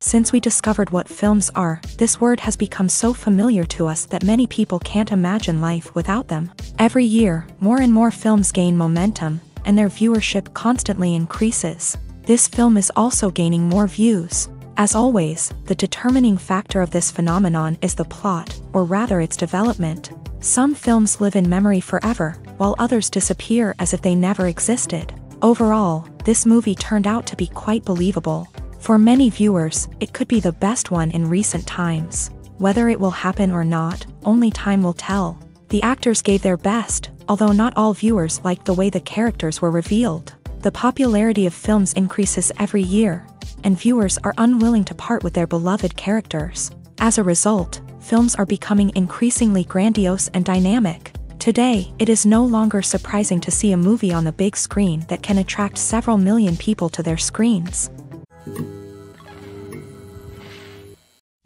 Since we discovered what films are, this word has become so familiar to us that many people can't imagine life without them. Every year, more and more films gain momentum, and their viewership constantly increases. This film is also gaining more views. As always, the determining factor of this phenomenon is the plot, or rather its development. Some films live in memory forever, while others disappear as if they never existed. Overall, this movie turned out to be quite believable. For many viewers, it could be the best one in recent times. Whether it will happen or not, only time will tell. The actors gave their best, although not all viewers liked the way the characters were revealed. The popularity of films increases every year, and viewers are unwilling to part with their beloved characters. As a result, films are becoming increasingly grandiose and dynamic. Today, it is no longer surprising to see a movie on the big screen that can attract several million people to their screens.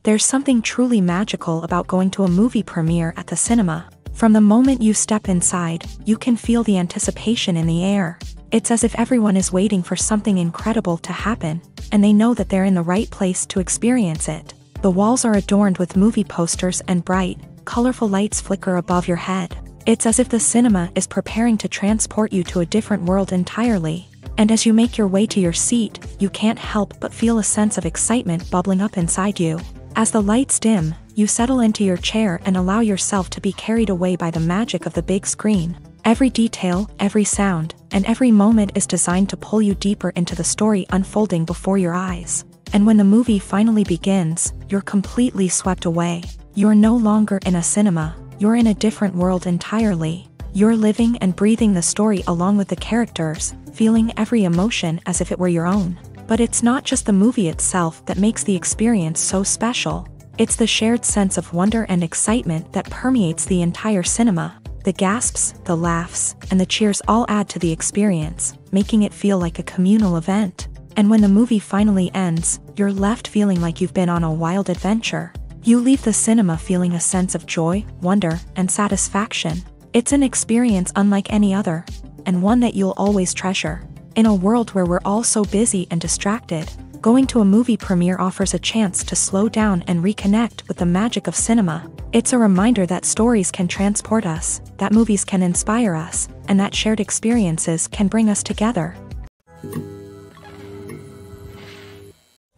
There's something truly magical about going to a movie premiere at the cinema. From the moment you step inside, you can feel the anticipation in the air. It's as if everyone is waiting for something incredible to happen, and they know that they're in the right place to experience it. The walls are adorned with movie posters and bright, colorful lights flicker above your head. It's as if the cinema is preparing to transport you to a different world entirely. And as you make your way to your seat, you can't help but feel a sense of excitement bubbling up inside you. As the lights dim, you settle into your chair and allow yourself to be carried away by the magic of the big screen. Every detail, every sound, and every moment is designed to pull you deeper into the story unfolding before your eyes. And when the movie finally begins, you're completely swept away. You're no longer in a cinema, you're in a different world entirely. You're living and breathing the story along with the characters, feeling every emotion as if it were your own. But it's not just the movie itself that makes the experience so special. It's the shared sense of wonder and excitement that permeates the entire cinema. The gasps, the laughs, and the cheers all add to the experience, making it feel like a communal event. And when the movie finally ends, you're left feeling like you've been on a wild adventure. You leave the cinema feeling a sense of joy, wonder, and satisfaction. It's an experience unlike any other, and one that you'll always treasure. In a world where we're all so busy and distracted, going to a movie premiere offers a chance to slow down and reconnect with the magic of cinema. It's a reminder that stories can transport us, that movies can inspire us, and that shared experiences can bring us together.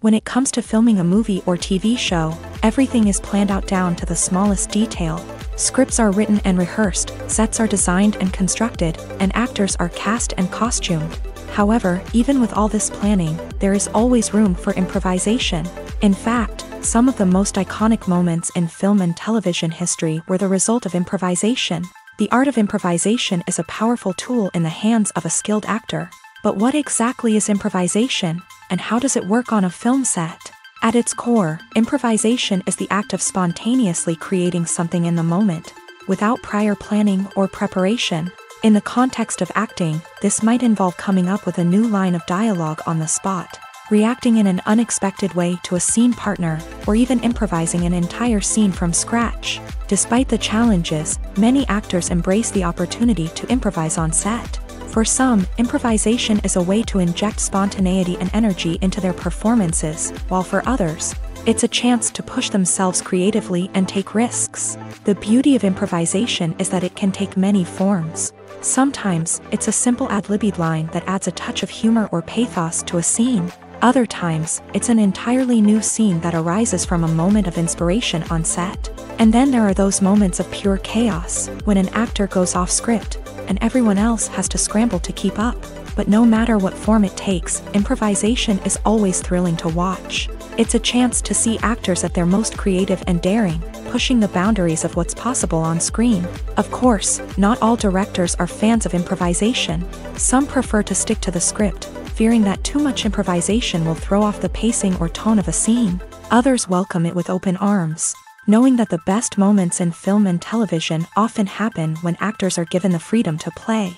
When it comes to filming a movie or TV show, everything is planned out down to the smallest detail. Scripts are written and rehearsed, sets are designed and constructed, and actors are cast and costumed. However, even with all this planning, there is always room for improvisation. In fact, some of the most iconic moments in film and television history were the result of improvisation. The art of improvisation is a powerful tool in the hands of a skilled actor. But what exactly is improvisation, and how does it work on a film set? At its core, improvisation is the act of spontaneously creating something in the moment, without prior planning or preparation. In the context of acting, this might involve coming up with a new line of dialogue on the spot, reacting in an unexpected way to a scene partner, or even improvising an entire scene from scratch. Despite the challenges, many actors embrace the opportunity to improvise on set. For some, improvisation is a way to inject spontaneity and energy into their performances, while for others, it's a chance to push themselves creatively and take risks. The beauty of improvisation is that it can take many forms. Sometimes, it's a simple ad-libbed line that adds a touch of humor or pathos to a scene. Other times, it's an entirely new scene that arises from a moment of inspiration on set. And then there are those moments of pure chaos, when an actor goes off script, and everyone else has to scramble to keep up. But no matter what form it takes, improvisation is always thrilling to watch. It's a chance to see actors at their most creative and daring, pushing the boundaries of what's possible on screen. Of course, not all directors are fans of improvisation. Some prefer to stick to the script, fearing that too much improvisation will throw off the pacing or tone of a scene. Others welcome it with open arms, knowing that the best moments in film and television often happen when actors are given the freedom to play.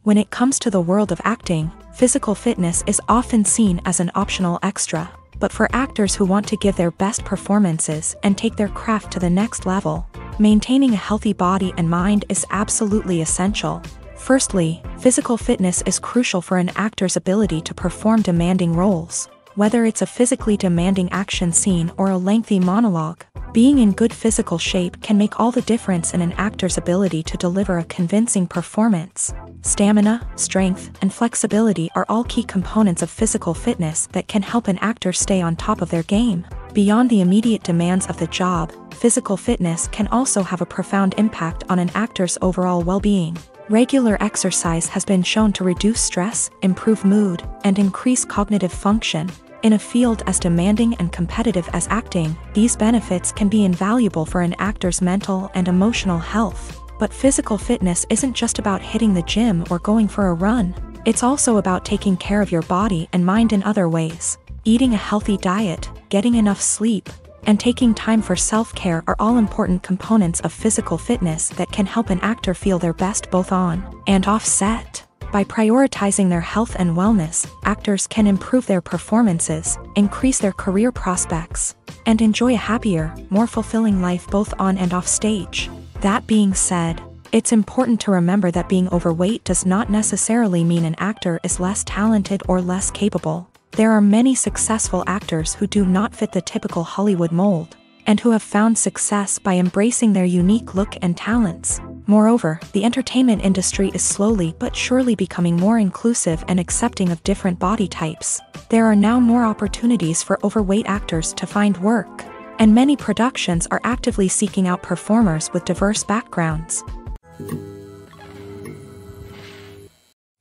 When it comes to the world of acting, physical fitness is often seen as an optional extra. But for actors who want to give their best performances and take their craft to the next level, maintaining a healthy body and mind is absolutely essential. Firstly, physical fitness is crucial for an actor's ability to perform demanding roles. Whether it's a physically demanding action scene or a lengthy monologue, being in good physical shape can make all the difference in an actor's ability to deliver a convincing performance. Stamina, strength, and flexibility are all key components of physical fitness that can help an actor stay on top of their game. Beyond the immediate demands of the job, physical fitness can also have a profound impact on an actor's overall well-being. Regular exercise has been shown to reduce stress, improve mood, and increase cognitive function. In a field as demanding and competitive as acting, these benefits can be invaluable for an actor's mental and emotional health. But physical fitness isn't just about hitting the gym or going for a run. It's also about taking care of your body and mind in other ways. Eating a healthy diet, getting enough sleep, and taking time for self-care are all important components of physical fitness that can help an actor feel their best both on and off set. By prioritizing their health and wellness, actors can improve their performances, increase their career prospects, and enjoy a happier, more fulfilling life both on and off stage. That being said, it's important to remember that being overweight does not necessarily mean an actor is less talented or less capable. There are many successful actors who do not fit the typical Hollywood mold, and who have found success by embracing their unique look and talents. Moreover, the entertainment industry is slowly but surely becoming more inclusive and accepting of different body types. There are now more opportunities for overweight actors to find work, and many productions are actively seeking out performers with diverse backgrounds.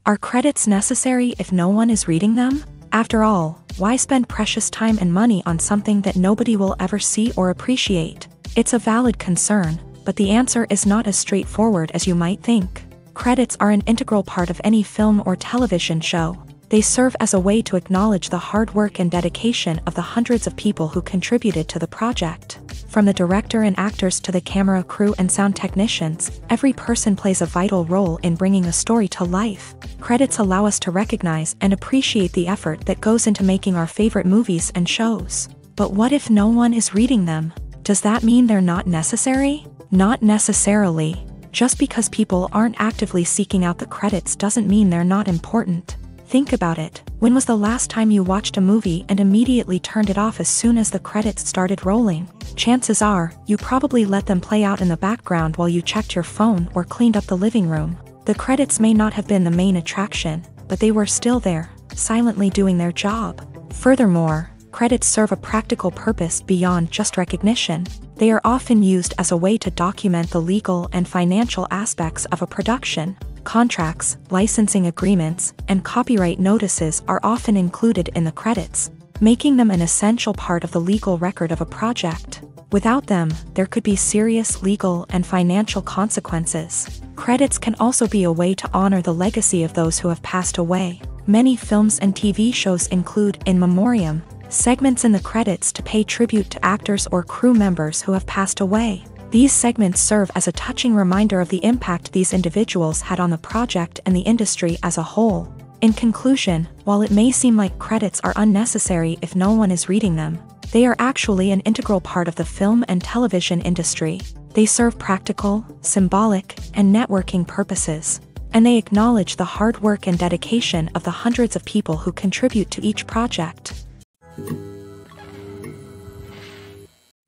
Are credits necessary if no one is reading them? After all, why spend precious time and money on something that nobody will ever see or appreciate? It's a valid concern, but the answer is not as straightforward as you might think. Credits are an integral part of any film or television show. They serve as a way to acknowledge the hard work and dedication of the hundreds of people who contributed to the project. From the director and actors to the camera crew and sound technicians, every person plays a vital role in bringing a story to life. Credits allow us to recognize and appreciate the effort that goes into making our favorite movies and shows. But what if no one is reading them? Does that mean they're not necessary? Not necessarily. Just because people aren't actively seeking out the credits doesn't mean they're not important. Think about it. When was the last time you watched a movie and immediately turned it off as soon as the credits started rolling? Chances are, you probably let them play out in the background while you checked your phone or cleaned up the living room. The credits may not have been the main attraction, but they were still there, silently doing their job. Furthermore, credits serve a practical purpose beyond just recognition. They are often used as a way to document the legal and financial aspects of a production. Contracts, licensing agreements, and copyright notices are often included in the credits, making them an essential part of the legal record of a project. Without them, there could be serious legal and financial consequences. Credits can also be a way to honor the legacy of those who have passed away. Many films and TV shows include in memoriam segments in the credits to pay tribute to actors or crew members who have passed away. These segments serve as a touching reminder of the impact these individuals had on the project and the industry as a whole. In conclusion, while it may seem like credits are unnecessary if no one is reading them, they are actually an integral part of the film and television industry. They serve practical, symbolic, and networking purposes, and they acknowledge the hard work and dedication of the hundreds of people who contribute to each project.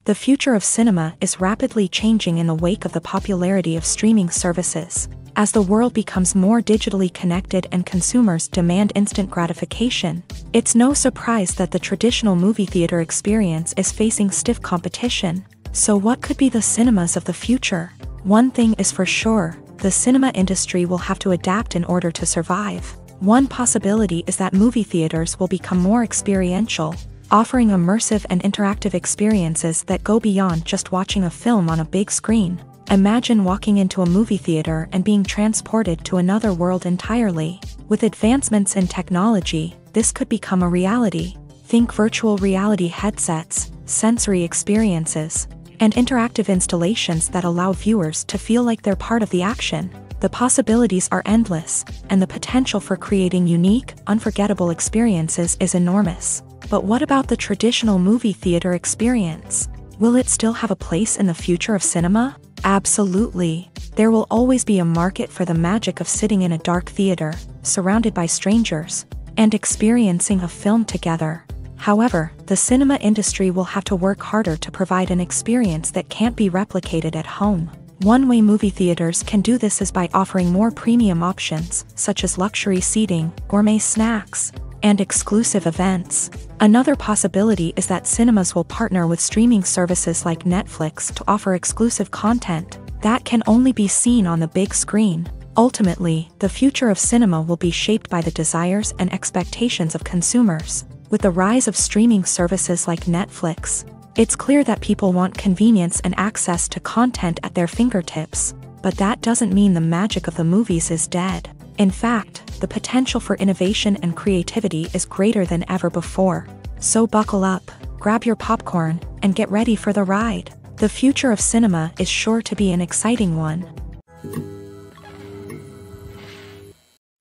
The future of cinema is rapidly changing in the wake of the popularity of streaming services. As the world becomes more digitally connected and consumers demand instant gratification, it's no surprise that the traditional movie theater experience is facing stiff competition. So what could be the cinemas of the future? One thing is for sure, the cinema industry will have to adapt in order to survive. One possibility is that movie theaters will become more experiential, offering immersive and interactive experiences that go beyond just watching a film on a big screen. Imagine walking into a movie theater and being transported to another world entirely. With advancements in technology, this could become a reality. Think virtual reality headsets, sensory experiences, and interactive installations that allow viewers to feel like they're part of the action. The possibilities are endless, and the potential for creating unique, unforgettable experiences is enormous. But what about the traditional movie theater experience? Will it still have a place in the future of cinema? Absolutely. There will always be a market for the magic of sitting in a dark theater, surrounded by strangers, and experiencing a film together. However, the cinema industry will have to work harder to provide an experience that can't be replicated at home. One way movie theaters can do this is by offering more premium options, such as luxury seating, gourmet snacks, and exclusive events. Another possibility is that cinemas will partner with streaming services like Netflix to offer exclusive content that can only be seen on the big screen. Ultimately, the future of cinema will be shaped by the desires and expectations of consumers. With the rise of streaming services like Netflix, it's clear that people want convenience and access to content at their fingertips. But that doesn't mean the magic of the movies is dead. In fact, the potential for innovation and creativity is greater than ever before. So buckle up, grab your popcorn, and get ready for the ride. The future of cinema is sure to be an exciting one.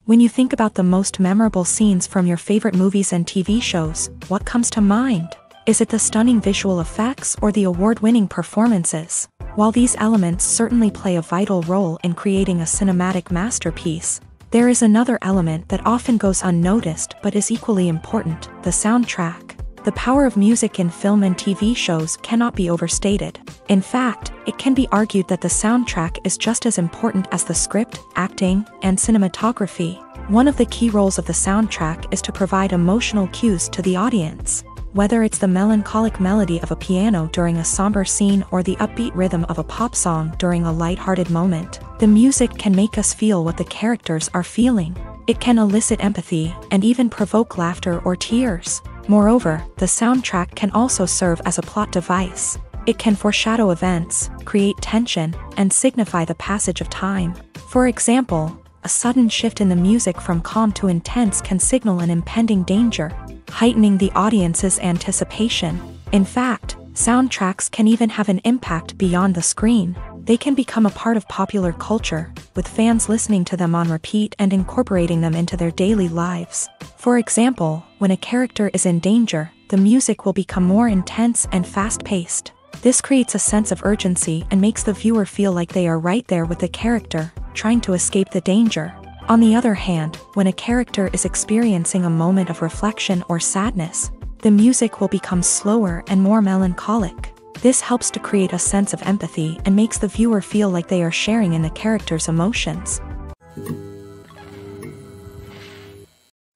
When you think about the most memorable scenes from your favorite movies and TV shows, what comes to mind? Is it the stunning visual effects or the award-winning performances? While these elements certainly play a vital role in creating a cinematic masterpiece, there is another element that often goes unnoticed but is equally important: the soundtrack. The power of music in film and TV shows cannot be overstated. In fact, it can be argued that the soundtrack is just as important as the script, acting, and cinematography. One of the key roles of the soundtrack is to provide emotional cues to the audience. Whether it's the melancholic melody of a piano during a somber scene or the upbeat rhythm of a pop song during a lighthearted moment, the music can make us feel what the characters are feeling. It can elicit empathy and even provoke laughter or tears. Moreover, the soundtrack can also serve as a plot device. It can foreshadow events, create tension, and signify the passage of time. For example, a sudden shift in the music from calm to intense can signal an impending danger, heightening the audience's anticipation. In fact, soundtracks can even have an impact beyond the screen. They can become a part of popular culture, with fans listening to them on repeat and incorporating them into their daily lives. For example, when a character is in danger, the music will become more intense and fast-paced. This creates a sense of urgency and makes the viewer feel like they are right there with the character, trying to escape the danger. On the other hand, when a character is experiencing a moment of reflection or sadness, the music will become slower and more melancholic. This helps to create a sense of empathy and makes the viewer feel like they are sharing in the character's emotions.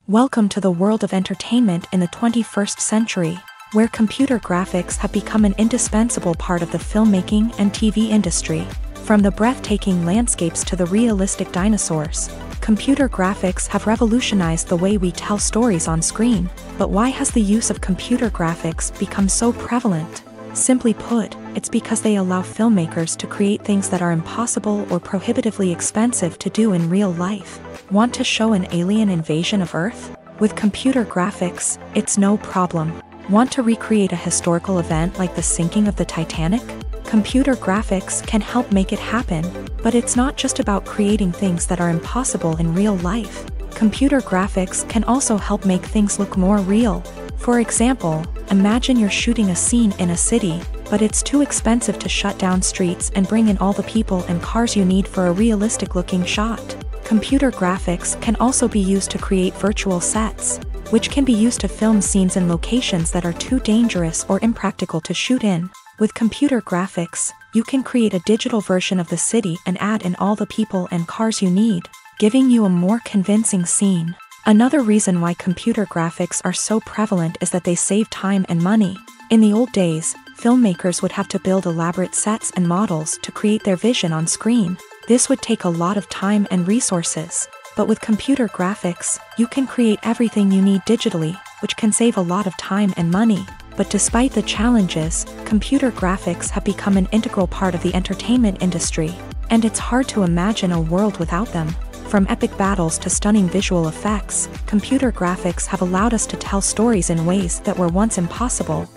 Welcome to the world of entertainment in the 21st century, where computer graphics have become an indispensable part of the filmmaking and TV industry. From the breathtaking landscapes to the realistic dinosaurs, computer graphics have revolutionized the way we tell stories on screen. But why has the use of computer graphics become so prevalent? Simply put, it's because they allow filmmakers to create things that are impossible or prohibitively expensive to do in real life. Want to show an alien invasion of Earth? With computer graphics, it's no problem. Want to recreate a historical event like the sinking of the Titanic? Computer graphics can help make it happen. But it's not just about creating things that are impossible in real life. Computer graphics can also help make things look more real. For example, imagine you're shooting a scene in a city, but it's too expensive to shut down streets and bring in all the people and cars you need for a realistic-looking shot. Computer graphics can also be used to create virtual sets, which can be used to film scenes in locations that are too dangerous or impractical to shoot in. With computer graphics, you can create a digital version of the city and add in all the people and cars you need, giving you a more convincing scene. Another reason why computer graphics are so prevalent is that they save time and money. In the old days, filmmakers would have to build elaborate sets and models to create their vision on screen. This would take a lot of time and resources. But with computer graphics, you can create everything you need digitally, which can save a lot of time and money. But despite the challenges, computer graphics have become an integral part of the entertainment industry, and it's hard to imagine a world without them. From epic battles to stunning visual effects, computer graphics have allowed us to tell stories in ways that were once impossible.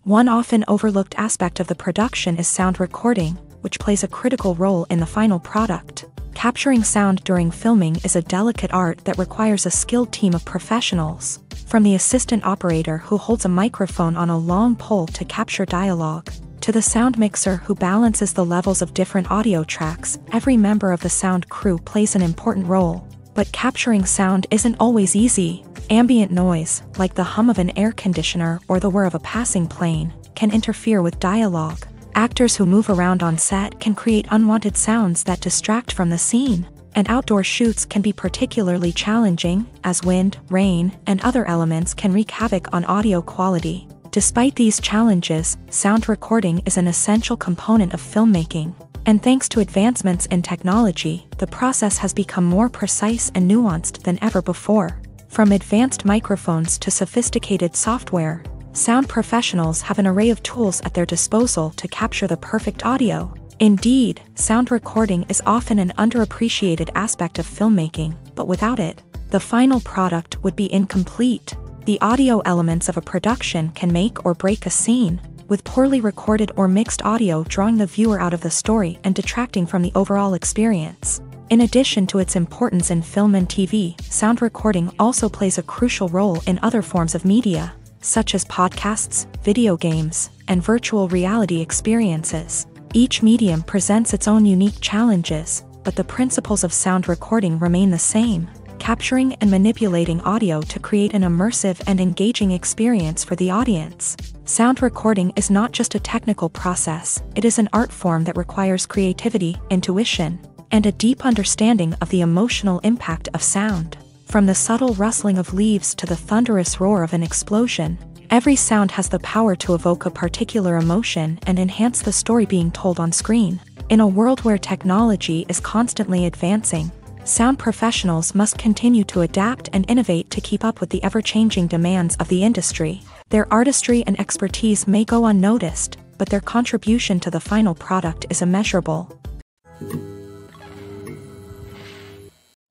One often overlooked aspect of the production is sound recording, which plays a critical role in the final product. Capturing sound during filming is a delicate art that requires a skilled team of professionals. From the assistant operator who holds a microphone on a long pole to capture dialogue, To the sound mixer who balances the levels of different audio tracks, every member of the sound crew plays an important role. But capturing sound isn't always easy. Ambient noise, like the hum of an air conditioner or the whir of a passing plane, can interfere with dialogue. Actors who move around on set can create unwanted sounds that distract from the scene. And outdoor shoots can be particularly challenging, as wind, rain, and other elements can wreak havoc on audio quality. Despite these challenges, sound recording is an essential component of filmmaking. And thanks to advancements in technology, the process has become more precise and nuanced than ever before. From advanced microphones to sophisticated software, sound professionals have an array of tools at their disposal to capture the perfect audio. Indeed, sound recording is often an underappreciated aspect of filmmaking, but without it, the final product would be incomplete. The audio elements of a production can make or break a scene, with poorly recorded or mixed audio drawing the viewer out of the story and detracting from the overall experience. In addition to its importance in film and TV, sound recording also plays a crucial role in other forms of media, such as podcasts, video games, and virtual reality experiences. Each medium presents its own unique challenges, but the principles of sound recording remain the same, capturing and manipulating audio to create an immersive and engaging experience for the audience. Sound recording is not just a technical process, it is an art form that requires creativity, intuition, and a deep understanding of the emotional impact of sound. From the subtle rustling of leaves to the thunderous roar of an explosion, every sound has the power to evoke a particular emotion and enhance the story being told on screen. In a world where technology is constantly advancing, sound professionals must continue to adapt and innovate to keep up with the ever-changing demands of the industry. Their artistry and expertise may go unnoticed, but their contribution to the final product is immeasurable.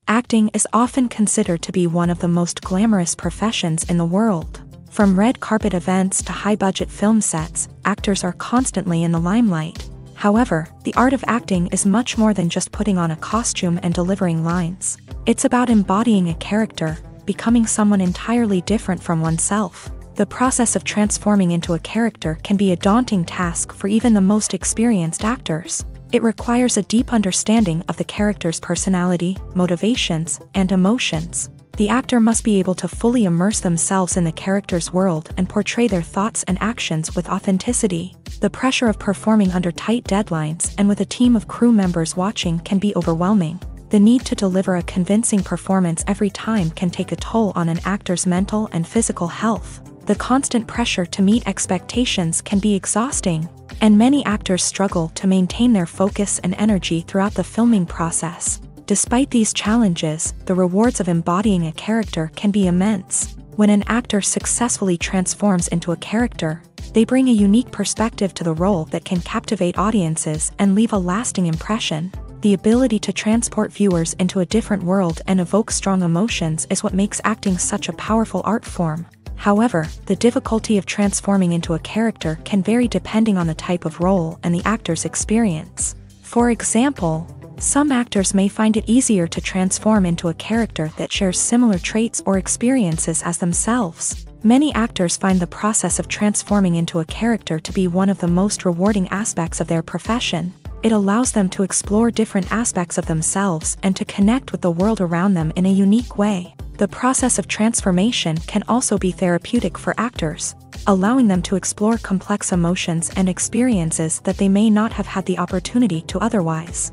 Acting is often considered to be one of the most glamorous professions in the world. From red carpet events to high-budget film sets, actors are constantly in the limelight. However, the art of acting is much more than just putting on a costume and delivering lines. It's about embodying a character, becoming someone entirely different from oneself. The process of transforming into a character can be a daunting task for even the most experienced actors. It requires a deep understanding of the character's personality, motivations, and emotions. The actor must be able to fully immerse themselves in the character's world and portray their thoughts and actions with authenticity. The pressure of performing under tight deadlines and with a team of crew members watching can be overwhelming. The need to deliver a convincing performance every time can take a toll on an actor's mental and physical health. The constant pressure to meet expectations can be exhausting, and many actors struggle to maintain their focus and energy throughout the filming process. Despite these challenges, the rewards of embodying a character can be immense. When an actor successfully transforms into a character, they bring a unique perspective to the role that can captivate audiences and leave a lasting impression. The ability to transport viewers into a different world and evoke strong emotions is what makes acting such a powerful art form. However, the difficulty of transforming into a character can vary depending on the type of role and the actor's experience. For example, some actors may find it easier to transform into a character that shares similar traits or experiences as themselves. Many actors find the process of transforming into a character to be one of the most rewarding aspects of their profession. It allows them to explore different aspects of themselves and to connect with the world around them in a unique way. The process of transformation can also be therapeutic for actors, allowing them to explore complex emotions and experiences that they may not have had the opportunity to otherwise.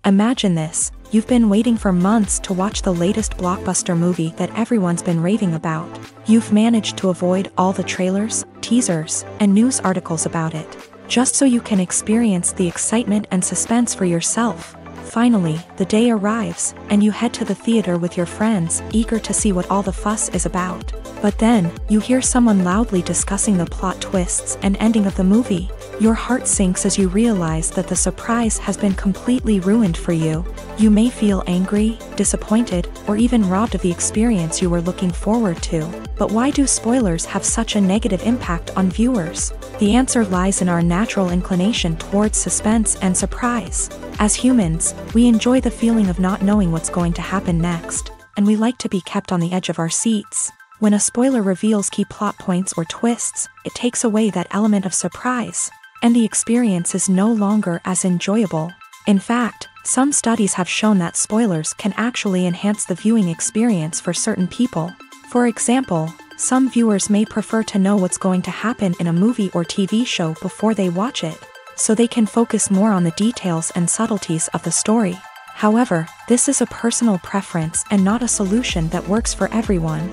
Imagine this: you've been waiting for months to watch the latest blockbuster movie that everyone's been raving about. You've managed to avoid all the trailers, teasers, and news articles about it, just so you can experience the excitement and suspense for yourself. Finally, the day arrives, and you head to the theater with your friends, eager to see what all the fuss is about. But then, you hear someone loudly discussing the plot twists and ending of the movie. Your heart sinks as you realize that the surprise has been completely ruined for you. You may feel angry, disappointed, or even robbed of the experience you were looking forward to. But why do spoilers have such a negative impact on viewers? The answer lies in our natural inclination towards suspense and surprise. As humans, we enjoy the feeling of not knowing what's going to happen next, and we like to be kept on the edge of our seats. When a spoiler reveals key plot points or twists, it takes away that element of surprise, and the experience is no longer as enjoyable. In fact, some studies have shown that spoilers can actually enhance the viewing experience for certain people. For example, some viewers may prefer to know what's going to happen in a movie or TV show before they watch it, so they can focus more on the details and subtleties of the story. However, this is a personal preference and not a solution that works for everyone.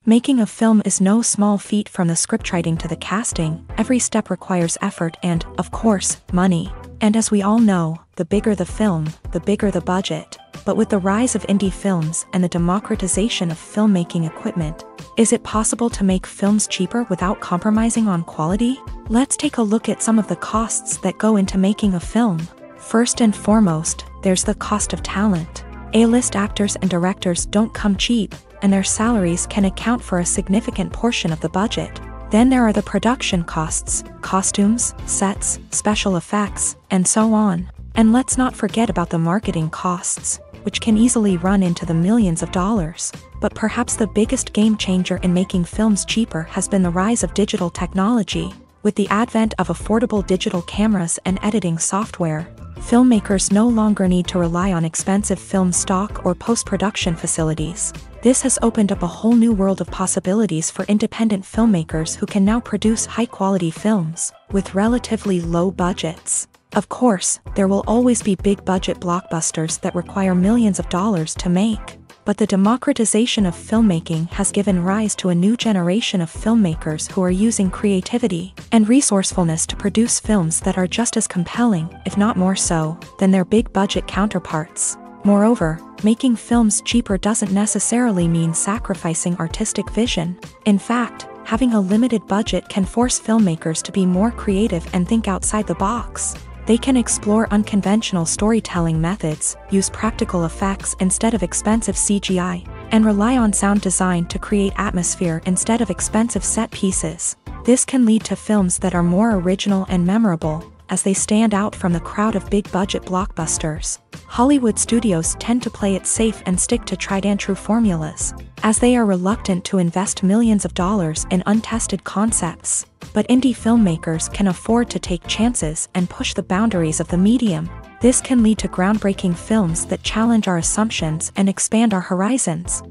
Making a film is no small feat. From the scriptwriting to the casting, every step requires effort and, of course, money. And as we all know, the bigger the film, the bigger the budget. But with the rise of indie films and the democratization of filmmaking equipment, is it possible to make films cheaper without compromising on quality? Let's take a look at some of the costs that go into making a film. First and foremost, there's the cost of talent. A-list actors and directors don't come cheap, and their salaries can account for a significant portion of the budget. Then there are the production costs, costumes, sets, special effects, and so on. And let's not forget about the marketing costs, which can easily run into the millions of dollars. But perhaps the biggest game changer in making films cheaper has been the rise of digital technology. With the advent of affordable digital cameras and editing software, filmmakers no longer need to rely on expensive film stock or post-production facilities. This has opened up a whole new world of possibilities for independent filmmakers who can now produce high-quality films with relatively low budgets. Of course, there will always be big-budget blockbusters that require millions of dollars to make. But the democratization of filmmaking has given rise to a new generation of filmmakers who are using creativity and resourcefulness to produce films that are just as compelling, if not more so, than their big-budget counterparts. Moreover, making films cheaper doesn't necessarily mean sacrificing artistic vision. In fact, having a limited budget can force filmmakers to be more creative and think outside the box. They can explore unconventional storytelling methods, use practical effects instead of expensive CGI, and rely on sound design to create atmosphere instead of expensive set pieces. This can lead to films that are more original and memorable, as they stand out from the crowd of big-budget blockbusters. Hollywood studios tend to play it safe and stick to tried-and-true formulas, as they are reluctant to invest millions of dollars in untested concepts. But indie filmmakers can afford to take chances and push the boundaries of the medium. This can lead to groundbreaking films that challenge our assumptions and expand our horizons.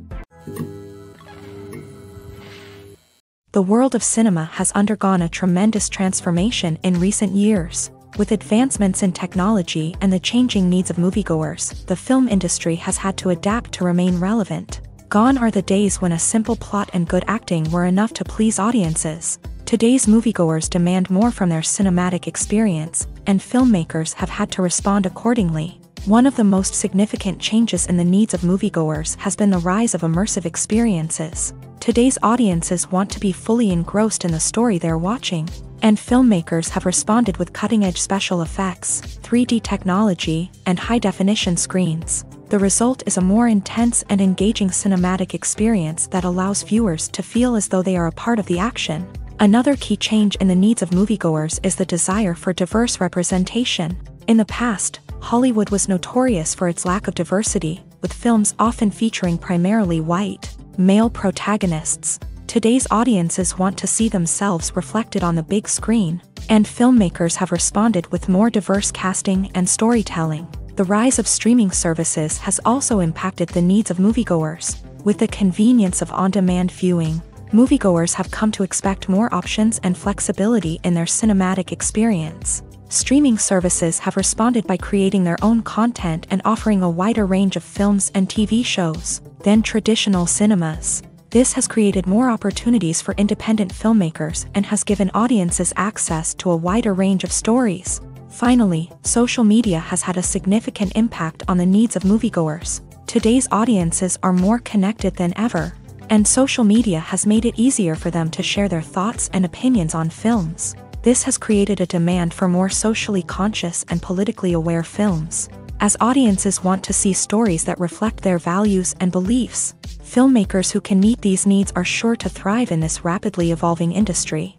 The world of cinema has undergone a tremendous transformation in recent years. With advancements in technology and the changing needs of moviegoers, the film industry has had to adapt to remain relevant. Gone are the days when a simple plot and good acting were enough to please audiences. Today's moviegoers demand more from their cinematic experience, and filmmakers have had to respond accordingly. One of the most significant changes in the needs of moviegoers has been the rise of immersive experiences. Today's audiences want to be fully engrossed in the story they're watching, and filmmakers have responded with cutting-edge special effects, 3D technology, and high-definition screens. The result is a more intense and engaging cinematic experience that allows viewers to feel as though they are a part of the action. Another key change in the needs of moviegoers is the desire for diverse representation. In the past, Hollywood was notorious for its lack of diversity, with films often featuring primarily white, male protagonists. Today's audiences want to see themselves reflected on the big screen, and filmmakers have responded with more diverse casting and storytelling. The rise of streaming services has also impacted the needs of moviegoers. With the convenience of on-demand viewing, moviegoers have come to expect more options and flexibility in their cinematic experience. Streaming services have responded by creating their own content and offering a wider range of films and TV shows than traditional cinemas. This has created more opportunities for independent filmmakers and has given audiences access to a wider range of stories. Finally, social media has had a significant impact on the needs of moviegoers. Today's audiences are more connected than ever, and social media has made it easier for them to share their thoughts and opinions on films. This has created a demand for more socially conscious and politically aware films. As audiences want to see stories that reflect their values and beliefs, filmmakers who can meet these needs are sure to thrive in this rapidly evolving industry.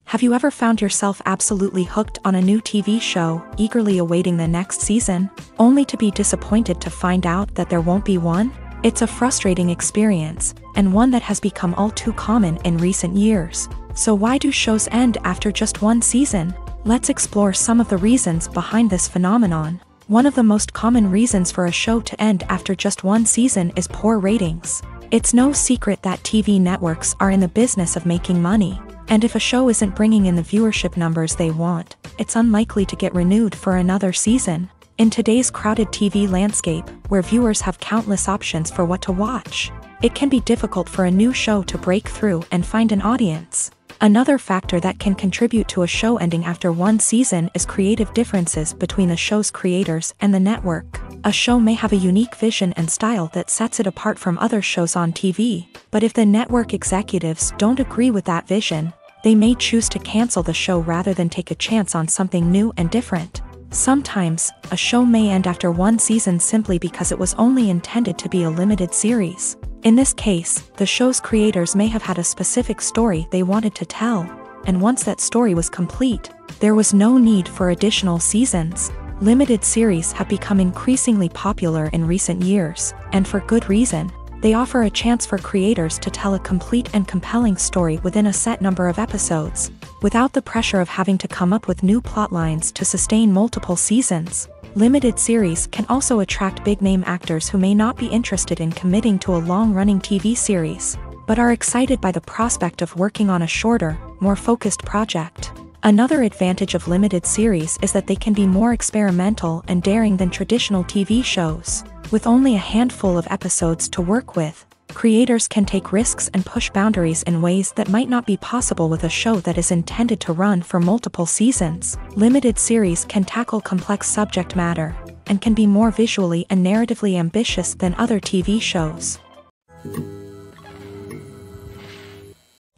Have you ever found yourself absolutely hooked on a new TV show, eagerly awaiting the next season, only to be disappointed to find out that there won't be one? It's a frustrating experience, and one that has become all too common in recent years. So why do shows end after just one season? Let's explore some of the reasons behind this phenomenon. One of the most common reasons for a show to end after just one season is poor ratings. It's no secret that TV networks are in the business of making money. And if a show isn't bringing in the viewership numbers they want, it's unlikely to get renewed for another season. In today's crowded TV landscape, where viewers have countless options for what to watch, it can be difficult for a new show to break through and find an audience. Another factor that can contribute to a show ending after one season is creative differences between the show's creators and the network. A show may have a unique vision and style that sets it apart from other shows on TV, but if the network executives don't agree with that vision, they may choose to cancel the show rather than take a chance on something new and different. Sometimes, a show may end after one season simply because it was only intended to be a limited series. In this case, the show's creators may have had a specific story they wanted to tell, and once that story was complete, there was no need for additional seasons. Limited series have become increasingly popular in recent years, and for good reason. They offer a chance for creators to tell a complete and compelling story within a set number of episodes, without the pressure of having to come up with new plotlines to sustain multiple seasons. Limited series can also attract big-name actors who may not be interested in committing to a long-running TV series, but are excited by the prospect of working on a shorter, more focused project. Another advantage of limited series is that they can be more experimental and daring than traditional TV shows. With only a handful of episodes to work with, creators can take risks and push boundaries in ways that might not be possible with a show that is intended to run for multiple seasons. Limited series can tackle complex subject matter, and can be more visually and narratively ambitious than other TV shows.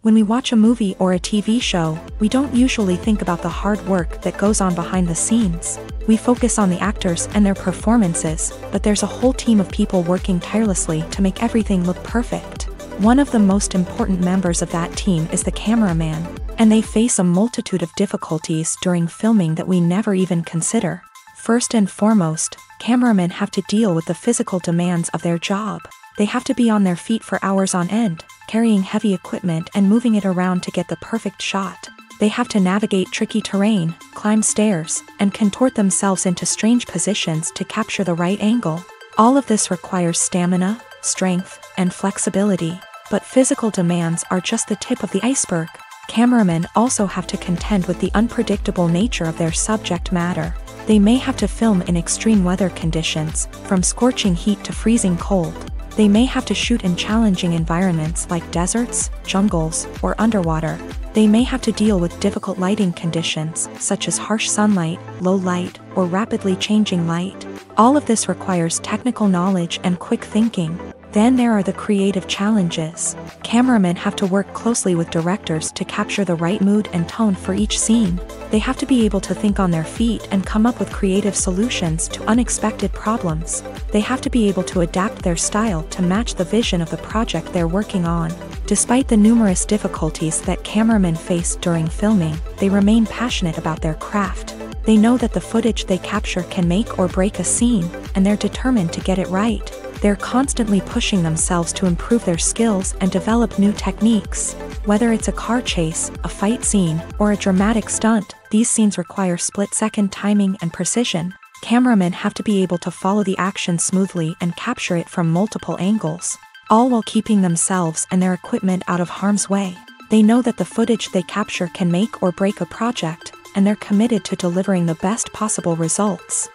When we watch a movie or a TV show, we don't usually think about the hard work that goes on behind the scenes. We focus on the actors and their performances, but there's a whole team of people working tirelessly to make everything look perfect. One of the most important members of that team is the cameraman, and they face a multitude of difficulties during filming that we never even consider. First and foremost, cameramen have to deal with the physical demands of their job. They have to be on their feet for hours on end, carrying heavy equipment and moving it around to get the perfect shot. They have to navigate tricky terrain, climb stairs, and contort themselves into strange positions to capture the right angle. All of this requires stamina, strength, and flexibility. But physical demands are just the tip of the iceberg. Cameramen also have to contend with the unpredictable nature of their subject matter. They may have to film in extreme weather conditions, from scorching heat to freezing cold. They may have to shoot in challenging environments like deserts, jungles, or underwater. They may have to deal with difficult lighting conditions, such as harsh sunlight, low light, or rapidly changing light. All of this requires technical knowledge and quick thinking. Then there are the creative challenges. Cameramen have to work closely with directors to capture the right mood and tone for each scene. They have to be able to think on their feet and come up with creative solutions to unexpected problems. They have to be able to adapt their style to match the vision of the project they're working on. Despite the numerous difficulties that cameramen face during filming, they remain passionate about their craft. They know that the footage they capture can make or break a scene, and they're determined to get it right. They're constantly pushing themselves to improve their skills and develop new techniques. Whether it's a car chase, a fight scene, or a dramatic stunt, these scenes require split-second timing and precision. Cameramen have to be able to follow the action smoothly and capture it from multiple angles, all while keeping themselves and their equipment out of harm's way. They know that the footage they capture can make or break a project, and they're committed to delivering the best possible results.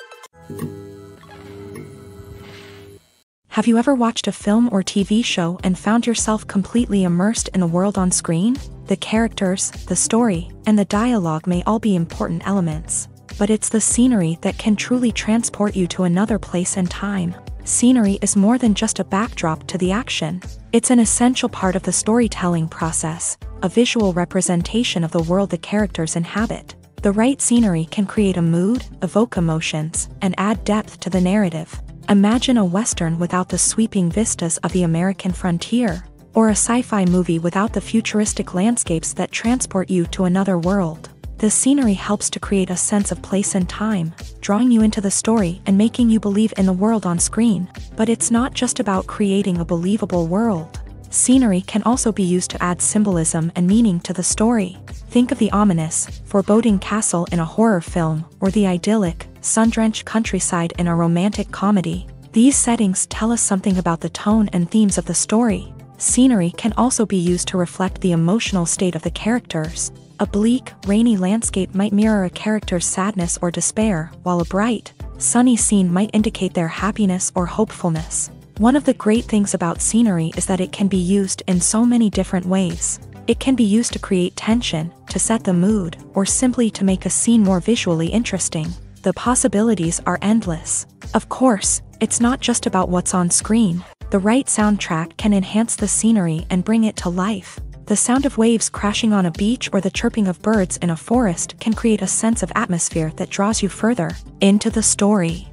Have you ever watched a film or TV show and found yourself completely immersed in the world on screen? The characters, the story, and the dialogue may all be important elements, but it's the scenery that can truly transport you to another place and time. Scenery is more than just a backdrop to the action. It's an essential part of the storytelling process, a visual representation of the world the characters inhabit. The right scenery can create a mood, evoke emotions, and add depth to the narrative. Imagine a Western without the sweeping vistas of the American frontier. or a sci-fi movie without the futuristic landscapes that transport you to another world. The scenery helps to create a sense of place and time, drawing you into the story and making you believe in the world on screen. But it's not just about creating a believable world. Scenery can also be used to add symbolism and meaning to the story. Think of the ominous, foreboding castle in a horror film, or the idyllic, sun-drenched countryside in a romantic comedy. These settings tell us something about the tone and themes of the story. Scenery can also be used to reflect the emotional state of the characters. A bleak, rainy landscape might mirror a character's sadness or despair, while a bright, sunny scene might indicate their happiness or hopefulness. One of the great things about scenery is that it can be used in so many different ways. It can be used to create tension, to set the mood, or simply to make a scene more visually interesting. The possibilities are endless. Of course, it's not just about what's on screen. The right soundtrack can enhance the scenery and bring it to life. The sound of waves crashing on a beach or the chirping of birds in a forest can create a sense of atmosphere that draws you further into the story.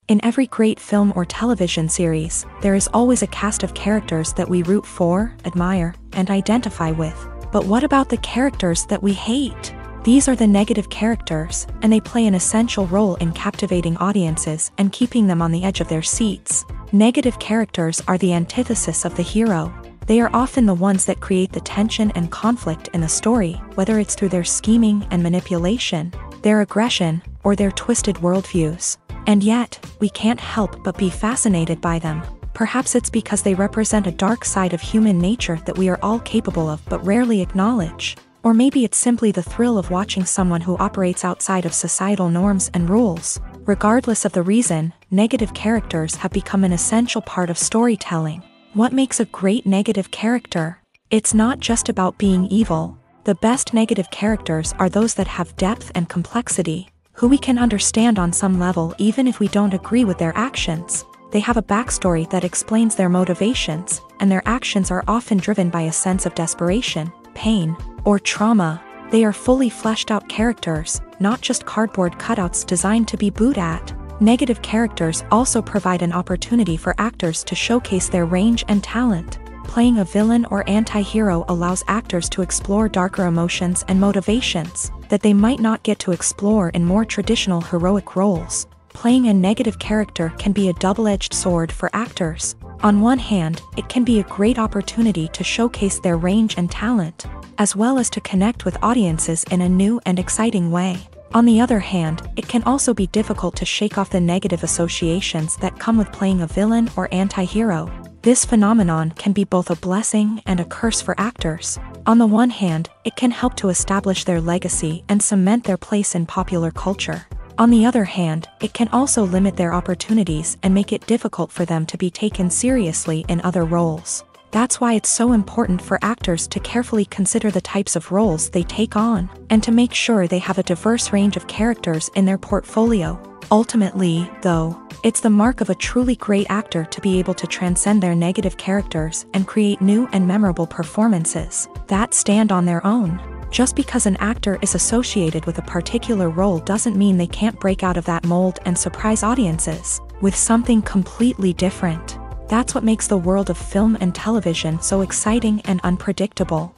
In every great film or television series, there is always a cast of characters that we root for, admire, and identify with. But what about the characters that we hate? These are the negative characters, and they play an essential role in captivating audiences and keeping them on the edge of their seats. Negative characters are the antithesis of the hero. They are often the ones that create the tension and conflict in the story, whether it's through their scheming and manipulation, their aggression, or their twisted worldviews. And yet, we can't help but be fascinated by them. Perhaps it's because they represent a dark side of human nature that we are all capable of but rarely acknowledge. Or maybe it's simply the thrill of watching someone who operates outside of societal norms and rules. Regardless of the reason, negative characters have become an essential part of storytelling. What makes a great negative character? It's not just about being evil. The best negative characters are those that have depth and complexity, who we can understand on some level even if we don't agree with their actions. They have a backstory that explains their motivations, and their actions are often driven by a sense of desperation, pain, or trauma. They are fully fleshed out characters, not just cardboard cutouts designed to be booed at. Negative characters also provide an opportunity for actors to showcase their range and talent. Playing a villain or anti-hero allows actors to explore darker emotions and motivations that they might not get to explore in more traditional heroic roles. Playing a negative character can be a double-edged sword for actors. On one hand, it can be a great opportunity to showcase their range and talent, as well as to connect with audiences in a new and exciting way. On the other hand, it can also be difficult to shake off the negative associations that come with playing a villain or anti-hero. This phenomenon can be both a blessing and a curse for actors. On the one hand, it can help to establish their legacy and cement their place in popular culture. On the other hand, it can also limit their opportunities and make it difficult for them to be taken seriously in other roles. That's why it's so important for actors to carefully consider the types of roles they take on, and to make sure they have a diverse range of characters in their portfolio. Ultimately, though, it's the mark of a truly great actor to be able to transcend their negative characters and create new and memorable performances that stand on their own. Just because an actor is associated with a particular role doesn't mean they can't break out of that mold and surprise audiences with something completely different. That's what makes the world of film and television so exciting and unpredictable.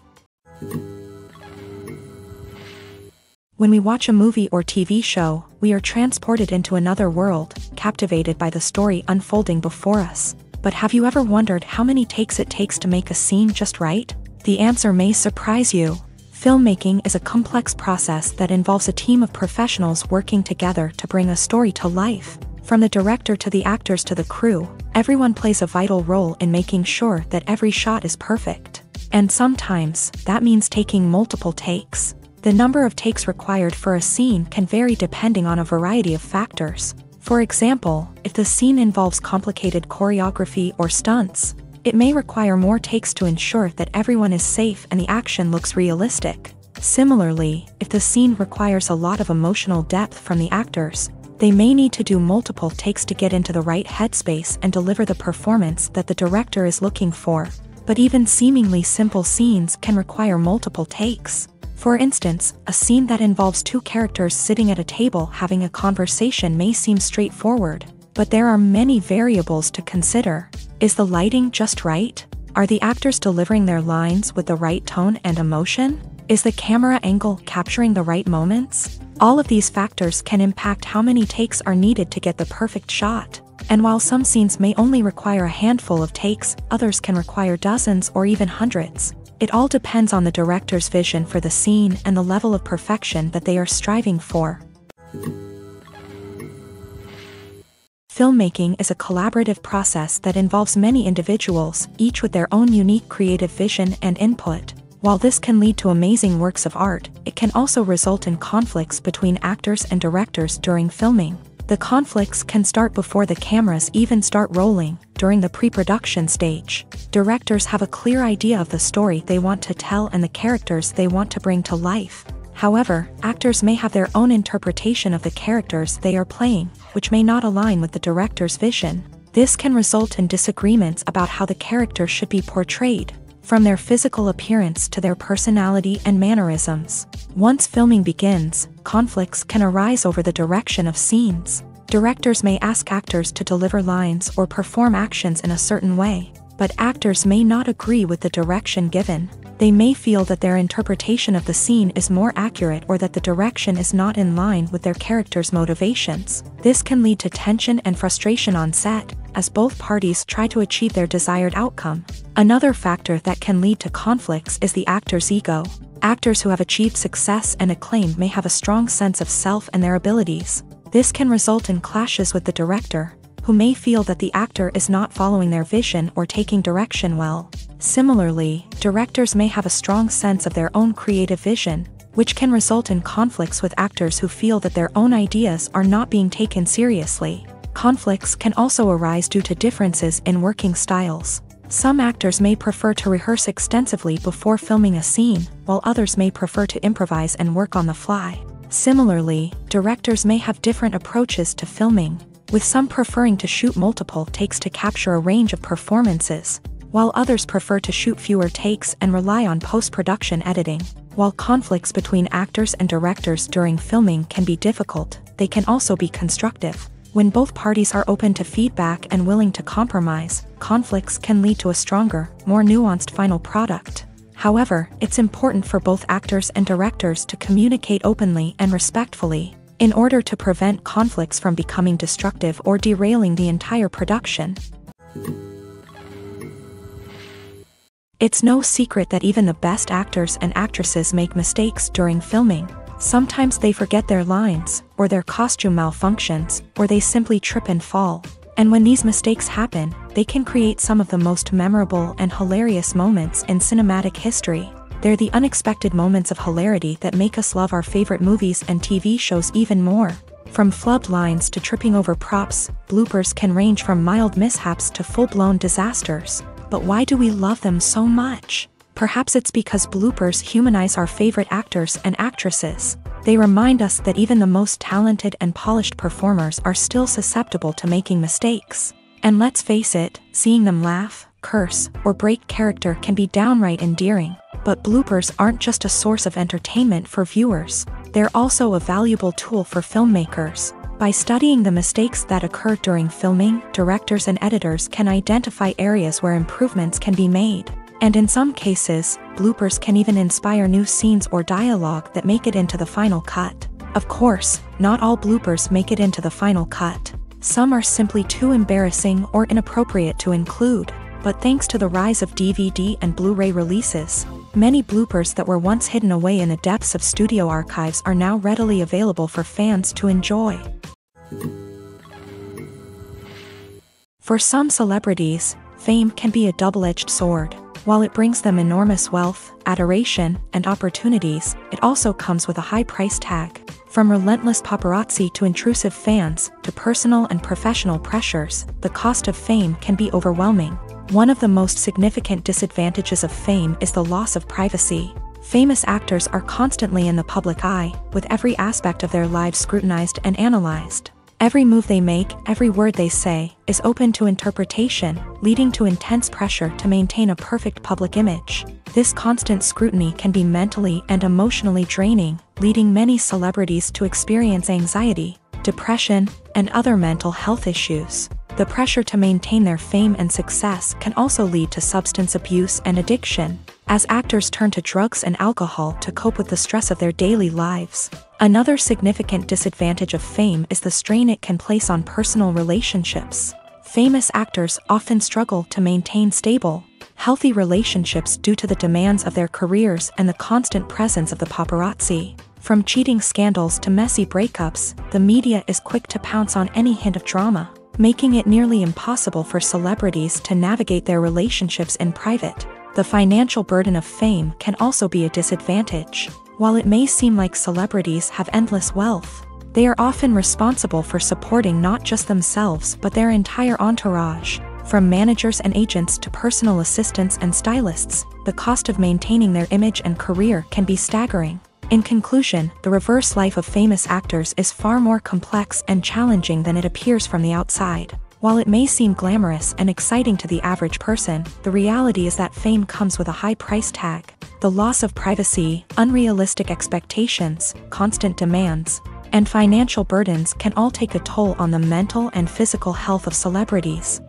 When we watch a movie or TV show, we are transported into another world, captivated by the story unfolding before us. But have you ever wondered how many takes it takes to make a scene just right? The answer may surprise you. Filmmaking is a complex process that involves a team of professionals working together to bring a story to life. From the director to the actors to the crew, everyone plays a vital role in making sure that every shot is perfect. And sometimes, that means taking multiple takes. The number of takes required for a scene can vary depending on a variety of factors. For example, if the scene involves complicated choreography or stunts, it may require more takes to ensure that everyone is safe and the action looks realistic. Similarly, if the scene requires a lot of emotional depth from the actors, they may need to do multiple takes to get into the right headspace and deliver the performance that the director is looking for. But even seemingly simple scenes can require multiple takes. For instance, a scene that involves two characters sitting at a table having a conversation may seem straightforward. But there are many variables to consider. Is the lighting just right? Are the actors delivering their lines with the right tone and emotion? Is the camera angle capturing the right moments? All of these factors can impact how many takes are needed to get the perfect shot. And while some scenes may only require a handful of takes, others can require dozens or even hundreds. It all depends on the director's vision for the scene and the level of perfection that they are striving for. Filmmaking is a collaborative process that involves many individuals, each with their own unique creative vision and input. While this can lead to amazing works of art, it can also result in conflicts between actors and directors during filming. The conflicts can start before the cameras even start rolling, during the pre-production stage. Directors have a clear idea of the story they want to tell and the characters they want to bring to life. However, actors may have their own interpretation of the characters they are playing, which may not align with the director's vision. This can result in disagreements about how the character should be portrayed, from their physical appearance to their personality and mannerisms. Once filming begins, conflicts can arise over the direction of scenes. Directors may ask actors to deliver lines or perform actions in a certain way, but actors may not agree with the direction given. They may feel that their interpretation of the scene is more accurate or that the direction is not in line with their character's motivations. This can lead to tension and frustration on set, as both parties try to achieve their desired outcome. Another factor that can lead to conflicts is the actor's ego. Actors who have achieved success and acclaim may have a strong sense of self and their abilities. This can result in clashes with the director, who may feel that the actor is not following their vision or taking direction well. Similarly, directors may have a strong sense of their own creative vision, which can result in conflicts with actors who feel that their own ideas are not being taken seriously. Conflicts can also arise due to differences in working styles. Some actors may prefer to rehearse extensively before filming a scene, while others may prefer to improvise and work on the fly. Similarly, directors may have different approaches to filming, with some preferring to shoot multiple takes to capture a range of performances, while others prefer to shoot fewer takes and rely on post-production editing. While conflicts between actors and directors during filming can be difficult, they can also be constructive. When both parties are open to feedback and willing to compromise, conflicts can lead to a stronger, more nuanced final product. However, it's important for both actors and directors to communicate openly and respectfully, in order to prevent conflicts from becoming destructive or derailing the entire production. It's no secret that even the best actors and actresses make mistakes during filming. Sometimes they forget their lines, or their costume malfunctions, or they simply trip and fall. And when these mistakes happen, they can create some of the most memorable and hilarious moments in cinematic history. They're the unexpected moments of hilarity that make us love our favorite movies and TV shows even more. From flubbed lines to tripping over props, bloopers can range from mild mishaps to full-blown disasters. But why do we love them so much? Perhaps it's because bloopers humanize our favorite actors and actresses. They remind us that even the most talented and polished performers are still susceptible to making mistakes. And let's face it, seeing them laugh, curse, or break character can be downright endearing. But bloopers aren't just a source of entertainment for viewers. They're also a valuable tool for filmmakers. By studying the mistakes that occur during filming, directors and editors can identify areas where improvements can be made. And in some cases, bloopers can even inspire new scenes or dialogue that make it into the final cut. Of course, not all bloopers make it into the final cut. Some are simply too embarrassing or inappropriate to include. But thanks to the rise of DVD and Blu-ray releases, many bloopers that were once hidden away in the depths of studio archives are now readily available for fans to enjoy. For some celebrities, fame can be a double-edged sword. While it brings them enormous wealth, adoration, and opportunities, it also comes with a high price tag. From relentless paparazzi to intrusive fans, to personal and professional pressures, the cost of fame can be overwhelming. One of the most significant disadvantages of fame is the loss of privacy. Famous actors are constantly in the public eye, with every aspect of their lives scrutinized and analyzed. Every move they make, every word they say, is open to interpretation, leading to intense pressure to maintain a perfect public image. This constant scrutiny can be mentally and emotionally draining, leading many celebrities to experience anxiety, depression, and other mental health issues. The pressure to maintain their fame and success can also lead to substance abuse and addiction, as actors turn to drugs and alcohol to cope with the stress of their daily lives. Another significant disadvantage of fame is the strain it can place on personal relationships. Famous actors often struggle to maintain stable, healthy relationships due to the demands of their careers and the constant presence of the paparazzi. From cheating scandals to messy breakups, the media is quick to pounce on any hint of drama, making it nearly impossible for celebrities to navigate their relationships in private. The financial burden of fame can also be a disadvantage. While it may seem like celebrities have endless wealth, they are often responsible for supporting not just themselves but their entire entourage. From managers and agents to personal assistants and stylists, the cost of maintaining their image and career can be staggering. In conclusion, the reverse life of famous actors is far more complex and challenging than it appears from the outside. While it may seem glamorous and exciting to the average person, the reality is that fame comes with a high price tag. The loss of privacy, unrealistic expectations, constant demands, and financial burdens can all take a toll on the mental and physical health of celebrities.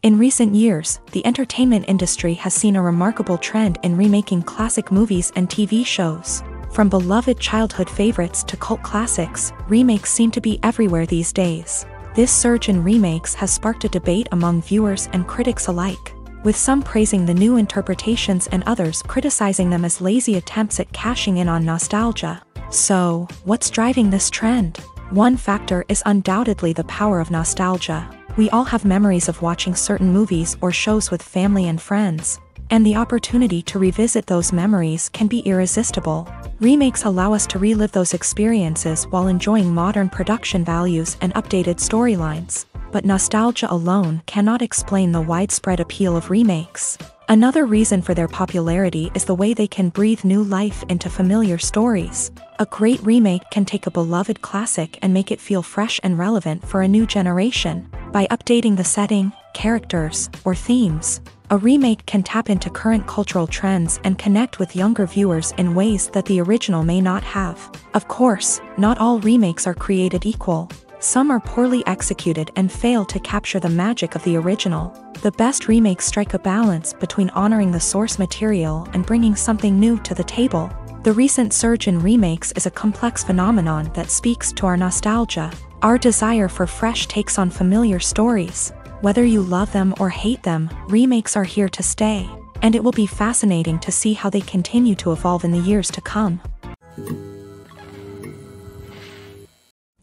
In recent years, the entertainment industry has seen a remarkable trend in remaking classic movies and TV shows. From beloved childhood favorites to cult classics, remakes seem to be everywhere these days. This surge in remakes has sparked a debate among viewers and critics alike, with some praising the new interpretations and others criticizing them as lazy attempts at cashing in on nostalgia. So, what's driving this trend? One factor is undoubtedly the power of nostalgia. We all have memories of watching certain movies or shows with family and friends, and the opportunity to revisit those memories can be irresistible. Remakes allow us to relive those experiences while enjoying modern production values and updated storylines. But nostalgia alone cannot explain the widespread appeal of remakes. Another reason for their popularity is the way they can breathe new life into familiar stories. A great remake can take a beloved classic and make it feel fresh and relevant for a new generation. By updating the setting, characters, or themes, a remake can tap into current cultural trends and connect with younger viewers in ways that the original may not have. Of course, not all remakes are created equal. Some are poorly executed and fail to capture the magic of the original. The best remakes strike a balance between honoring the source material and bringing something new to the table. The recent surge in remakes is a complex phenomenon that speaks to our nostalgia, our desire for fresh takes on familiar stories. Whether you love them or hate them, remakes are here to stay, and it will be fascinating to see how they continue to evolve in the years to come.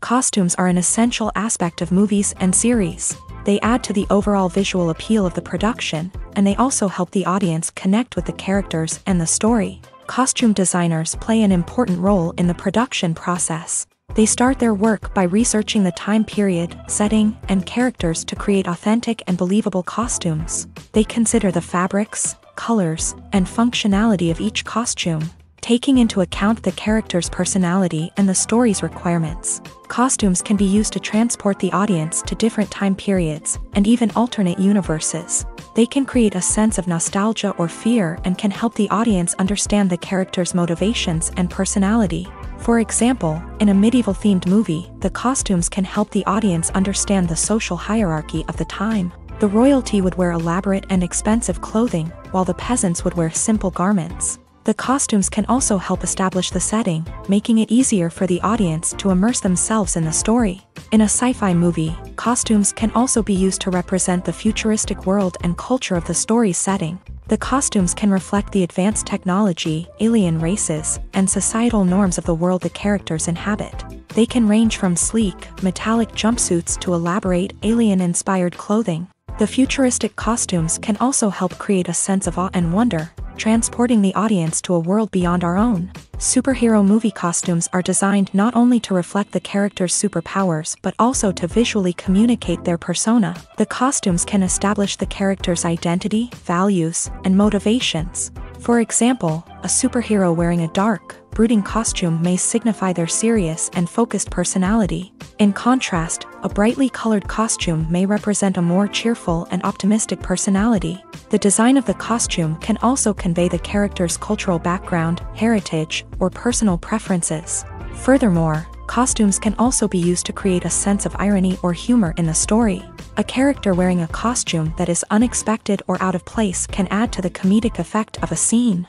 Costumes are an essential aspect of movies and series. They add to the overall visual appeal of the production, and they also help the audience connect with the characters and the story. Costume designers play an important role in the production process. They start their work by researching the time period, setting, and characters to create authentic and believable costumes. They consider the fabrics, colors, and functionality of each costume, taking into account the character's personality and the story's requirements. Costumes can be used to transport the audience to different time periods and even alternate universes. They can create a sense of nostalgia or fear and can help the audience understand the character's motivations and personality. For example, in a medieval-themed movie, the costumes can help the audience understand the social hierarchy of the time. The royalty would wear elaborate and expensive clothing, while the peasants would wear simple garments. The costumes can also help establish the setting, making it easier for the audience to immerse themselves in the story. In a sci-fi movie, costumes can also be used to represent the futuristic world and culture of the story's setting. The costumes can reflect the advanced technology, alien races, and societal norms of the world the characters inhabit. They can range from sleek, metallic jumpsuits to elaborate, alien-inspired clothing. The futuristic costumes can also help create a sense of awe and wonder, transporting the audience to a world beyond our own. Superhero movie costumes are designed not only to reflect the character's superpowers but also to visually communicate their persona. The costumes can establish the character's identity, values, and motivations. For example, a superhero wearing a dark, brooding costume may signify their serious and focused personality. In contrast, a brightly colored costume may represent a more cheerful and optimistic personality. The design of the costume can also convey the character's cultural background, heritage, or personal preferences. Furthermore, costumes can also be used to create a sense of irony or humor in the story. A character wearing a costume that is unexpected or out of place can add to the comedic effect of a scene.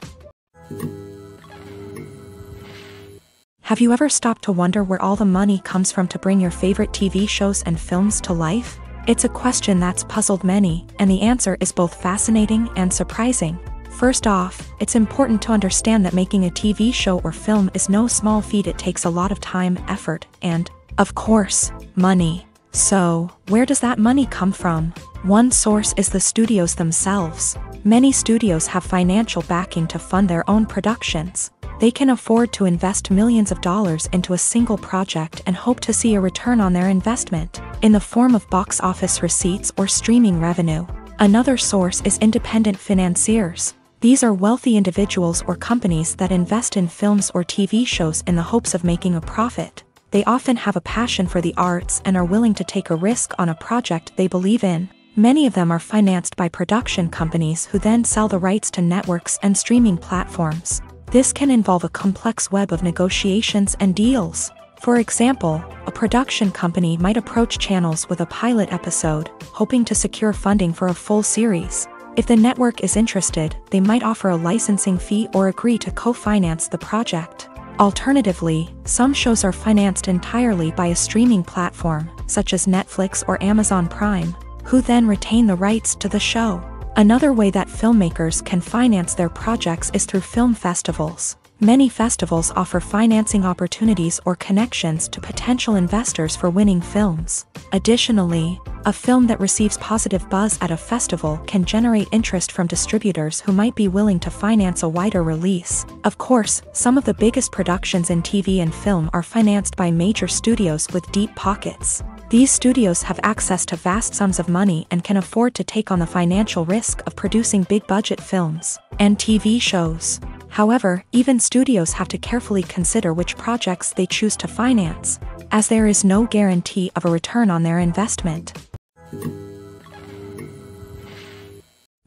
Have you ever stopped to wonder where all the money comes from to bring your favorite TV shows and films to life? It's a question that's puzzled many, and the answer is both fascinating and surprising. First off, it's important to understand that making a TV show or film is no small feat. It takes a lot of time, effort, and, of course, money. So, where does that money come from? One source is the studios themselves. Many studios have financial backing to fund their own productions. They can afford to invest millions of dollars into a single project and hope to see a return on their investment, in the form of box office receipts or streaming revenue. Another source is independent financiers. These are wealthy individuals or companies that invest in films or TV shows in the hopes of making a profit. They often have a passion for the arts and are willing to take a risk on a project they believe in. Many of them are financed by production companies who then sell the rights to networks and streaming platforms. This can involve a complex web of negotiations and deals. For example, a production company might approach channels with a pilot episode, hoping to secure funding for a full series. If the network is interested, they might offer a licensing fee or agree to co-finance the project. Alternatively, some shows are financed entirely by a streaming platform, such as Netflix or Amazon Prime, who then retain the rights to the show. Another way that filmmakers can finance their projects is through film festivals. Many festivals offer financing opportunities or connections to potential investors for winning films. Additionally, a film that receives positive buzz at a festival can generate interest from distributors who might be willing to finance a wider release. Of course, some of the biggest productions in TV and film are financed by major studios with deep pockets. These studios have access to vast sums of money and can afford to take on the financial risk of producing big-budget films and TV shows. However, even studios have to carefully consider which projects they choose to finance, as there is no guarantee of a return on their investment.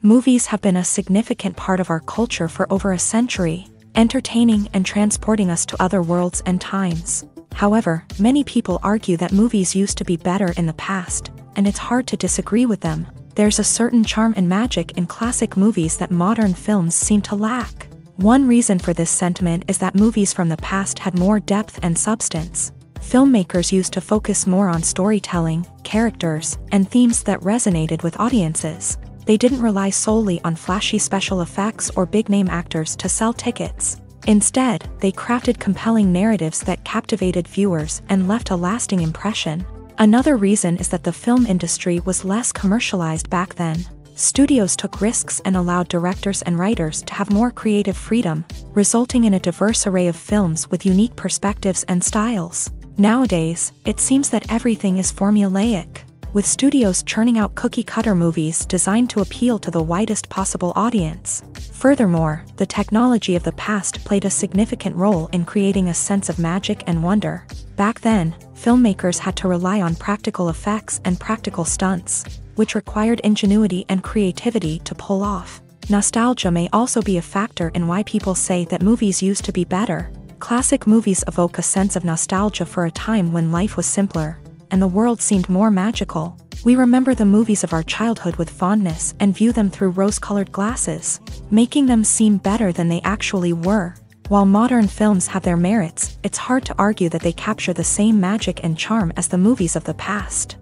Movies have been a significant part of our culture for over a century, entertaining and transporting us to other worlds and times. However, many people argue that movies used to be better in the past, and it's hard to disagree with them. There's a certain charm and magic in classic movies that modern films seem to lack. One reason for this sentiment is that movies from the past had more depth and substance. Filmmakers used to focus more on storytelling, characters, and themes that resonated with audiences. They didn't rely solely on flashy special effects or big-name actors to sell tickets. Instead, they crafted compelling narratives that captivated viewers and left a lasting impression. Another reason is that the film industry was less commercialized back then. Studios took risks and allowed directors and writers to have more creative freedom, resulting in a diverse array of films with unique perspectives and styles. Nowadays, it seems that everything is formulaic, with studios churning out cookie-cutter movies designed to appeal to the widest possible audience. Furthermore, the technology of the past played a significant role in creating a sense of magic and wonder. Back then, filmmakers had to rely on practical effects and practical stunts, which required ingenuity and creativity to pull off. Nostalgia may also be a factor in why people say that movies used to be better. Classic movies evoke a sense of nostalgia for a time when life was simpler, and the world seemed more magical. We remember the movies of our childhood with fondness and view them through rose-colored glasses, making them seem better than they actually were. While modern films have their merits, it's hard to argue that they capture the same magic and charm as the movies of the past.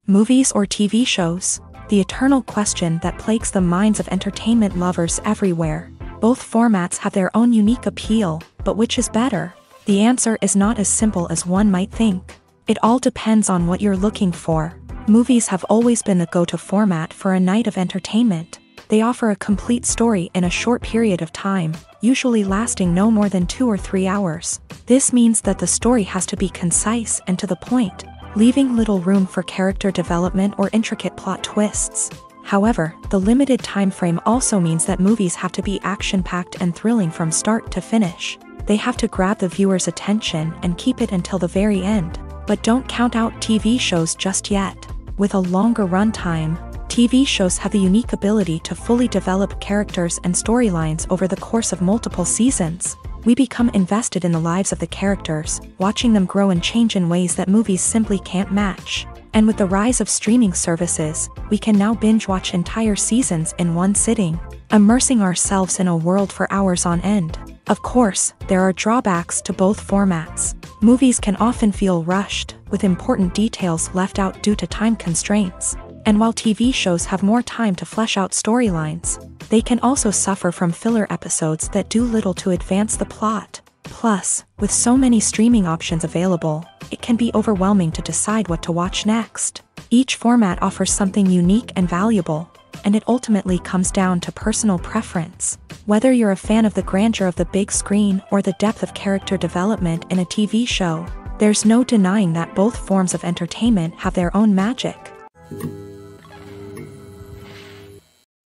Movies or TV shows? The eternal question that plagues the minds of entertainment lovers everywhere. Both formats have their own unique appeal, but which is better? The answer is not as simple as one might think. It all depends on what you're looking for. Movies have always been the go-to format for a night of entertainment. They offer a complete story in a short period of time, usually lasting no more than 2 or 3 hours. This means that the story has to be concise and to the point, leaving little room for character development or intricate plot twists. However, the limited time frame also means that movies have to be action-packed and thrilling from start to finish. They have to grab the viewer's attention and keep it until the very end. But don't count out TV shows just yet. With a longer runtime, TV shows have the unique ability to fully develop characters and storylines over the course of multiple seasons. We become invested in the lives of the characters, watching them grow and change in ways that movies simply can't match. And with the rise of streaming services, we can now binge-watch entire seasons in one sitting, immersing ourselves in a world for hours on end. Of course, there are drawbacks to both formats. Movies can often feel rushed, with important details left out due to time constraints. And while TV shows have more time to flesh out storylines, they can also suffer from filler episodes that do little to advance the plot. Plus, with so many streaming options available, it can be overwhelming to decide what to watch next. Each format offers something unique and valuable, and it ultimately comes down to personal preference. Whether you're a fan of the grandeur of the big screen or the depth of character development in a TV show, there's no denying that both forms of entertainment have their own magic.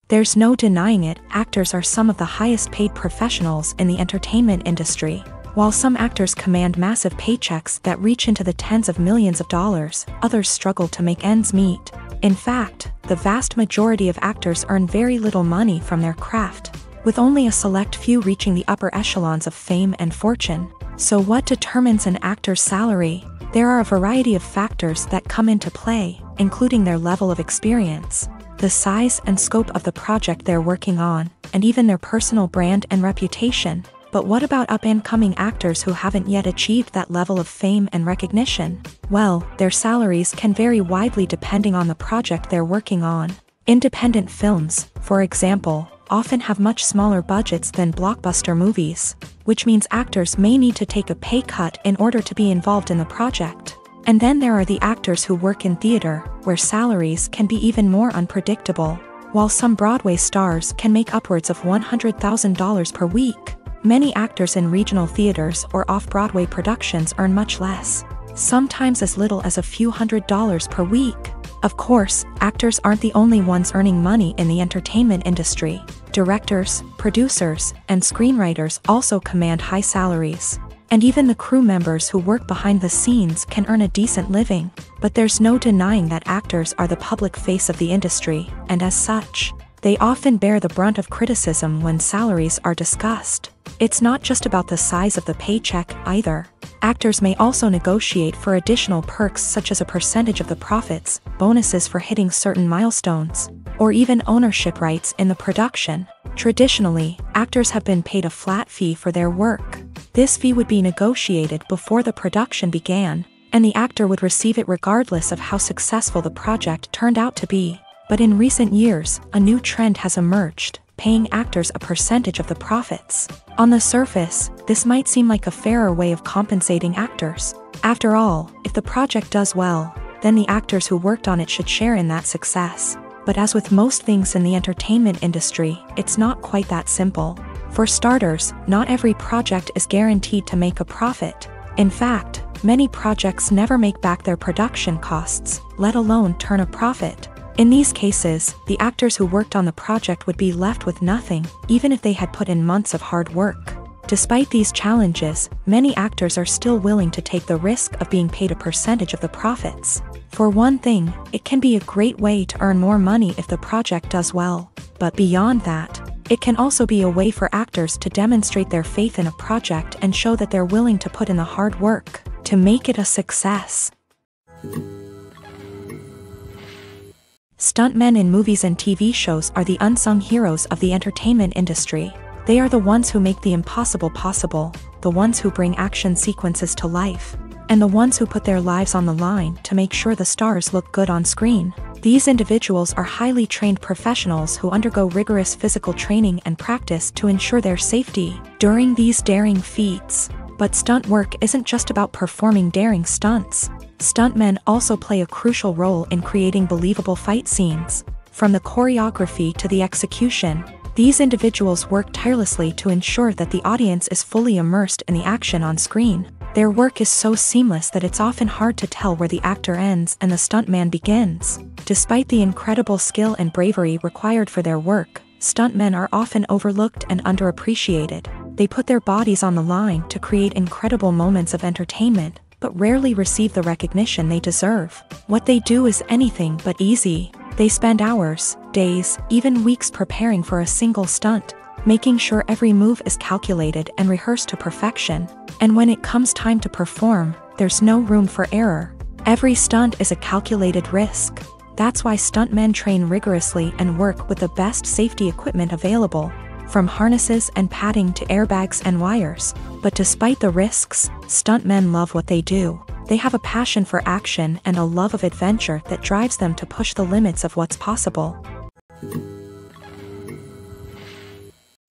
There's no denying it, actors are some of the highest paid professionals in the entertainment industry. While some actors command massive paychecks that reach into the tens of millions of dollars, others struggle to make ends meet. In fact, the vast majority of actors earn very little money from their craft, with only a select few reaching the upper echelons of fame and fortune. So what determines an actor's salary? There are a variety of factors that come into play, including their level of experience, the size and scope of the project they're working on, and even their personal brand and reputation. But what about up-and-coming actors who haven't yet achieved that level of fame and recognition? Well, their salaries can vary widely depending on the project they're working on. Independent films, for example, often have much smaller budgets than blockbuster movies, which means actors may need to take a pay cut in order to be involved in the project. And then there are the actors who work in theater, where salaries can be even more unpredictable. While some Broadway stars can make upwards of $100,000 per week, many actors in regional theaters or off-Broadway productions earn much less, sometimes as little as a few $100s per week. Of course, actors aren't the only ones earning money in the entertainment industry. Directors, producers, and screenwriters also command high salaries. And even the crew members who work behind the scenes can earn a decent living. But there's no denying that actors are the public face of the industry, and as such, they often bear the brunt of criticism when salaries are discussed. It's not just about the size of the paycheck, either. Actors may also negotiate for additional perks such as a percentage of the profits, bonuses for hitting certain milestones, or even ownership rights in the production. Traditionally, actors have been paid a flat fee for their work. This fee would be negotiated before the production began, and the actor would receive it regardless of how successful the project turned out to be. But in recent years, a new trend has emerged, paying actors a percentage of the profits. On the surface, this might seem like a fairer way of compensating actors. After all, if the project does well, then the actors who worked on it should share in that success. But as with most things in the entertainment industry, it's not quite that simple. For starters, not every project is guaranteed to make a profit. In fact, many projects never make back their production costs, let alone turn a profit. In these cases, the actors who worked on the project would be left with nothing, even if they had put in months of hard work. Despite these challenges, many actors are still willing to take the risk of being paid a percentage of the profits. For one thing, it can be a great way to earn more money if the project does well. But beyond that, it can also be a way for actors to demonstrate their faith in a project and show that they're willing to put in the hard work to make it a success. Stuntmen in movies and TV shows are the unsung heroes of the entertainment industry. They are the ones who make the impossible possible, the ones who bring action sequences to life, and the ones who put their lives on the line to make sure the stars look good on screen. These individuals are highly trained professionals who undergo rigorous physical training and practice to ensure their safety during these daring feats. But stunt work isn't just about performing daring stunts. Stuntmen also play a crucial role in creating believable fight scenes. From the choreography to the execution, these individuals work tirelessly to ensure that the audience is fully immersed in the action on screen. Their work is so seamless that it's often hard to tell where the actor ends and the stuntman begins. Despite the incredible skill and bravery required for their work, stuntmen are often overlooked and underappreciated. They put their bodies on the line to create incredible moments of entertainment, but rarely receive the recognition they deserve. What they do is anything but easy. They spend hours, days, even weeks preparing for a single stunt, making sure every move is calculated and rehearsed to perfection. And when it comes time to perform, there's no room for error. Every stunt is a calculated risk. That's why stuntmen train rigorously and work with the best safety equipment available, from harnesses and padding to airbags and wires. But despite the risks, stuntmen love what they do. They have a passion for action and a love of adventure that drives them to push the limits of what's possible.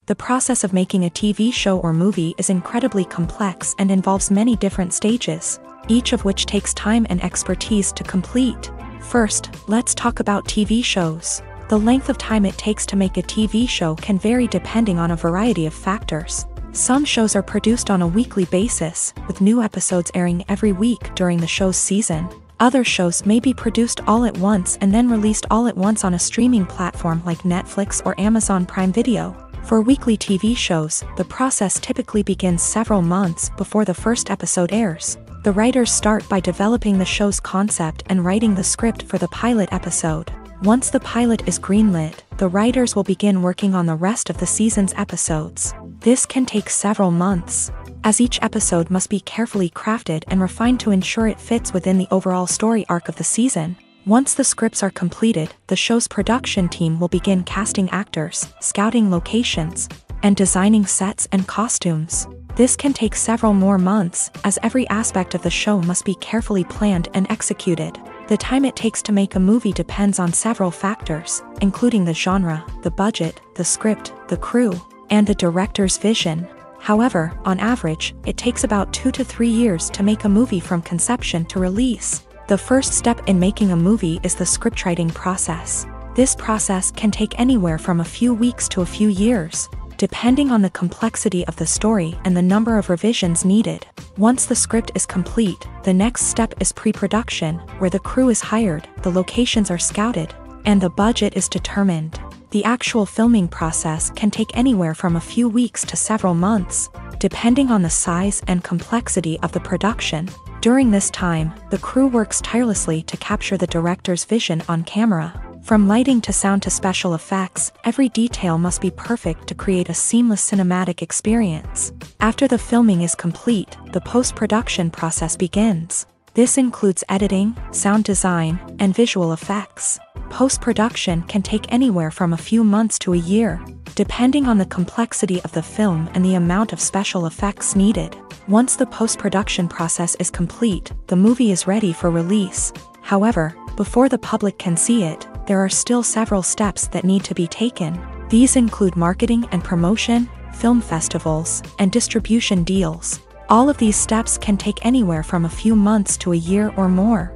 The process of making a TV show or movie is incredibly complex and involves many different stages, each of which takes time and expertise to complete. First, let's talk about TV shows. The length of time it takes to make a TV show can vary depending on a variety of factors. Some shows are produced on a weekly basis, with new episodes airing every week during the show's season. Other shows may be produced all at once and then released all at once on a streaming platform like Netflix or Amazon Prime Video. For weekly TV shows, the process typically begins several months before the first episode airs. The writers start by developing the show's concept and writing the script for the pilot episode. Once the pilot is greenlit, the writers will begin working on the rest of the season's episodes. This can take several months, as each episode must be carefully crafted and refined to ensure it fits within the overall story arc of the season. Once the scripts are completed, the show's production team will begin casting actors, scouting locations, and designing sets and costumes. This can take several more months, as every aspect of the show must be carefully planned and executed. The time it takes to make a movie depends on several factors, including the genre, the budget, the script, the crew, and the director's vision. However, on average, it takes about 2 to 3 years to make a movie from conception to release. The first step in making a movie is the scriptwriting process. This process can take anywhere from a few weeks to a few years, depending on the complexity of the story and the number of revisions needed. Once the script is complete, the next step is pre-production, where the crew is hired, the locations are scouted, and the budget is determined. The actual filming process can take anywhere from a few weeks to several months, depending on the size and complexity of the production. During this time, the crew works tirelessly to capture the director's vision on camera. From lighting to sound to special effects, every detail must be perfect to create a seamless cinematic experience. After the filming is complete, the post-production process begins. This includes editing, sound design, and visual effects. Post-production can take anywhere from a few months to a year, depending on the complexity of the film and the amount of special effects needed. Once the post-production process is complete, the movie is ready for release. However, before the public can see it, there are still several steps that need to be taken. These include marketing and promotion, film festivals, and distribution deals. All of these steps can take anywhere from a few months to a year or more.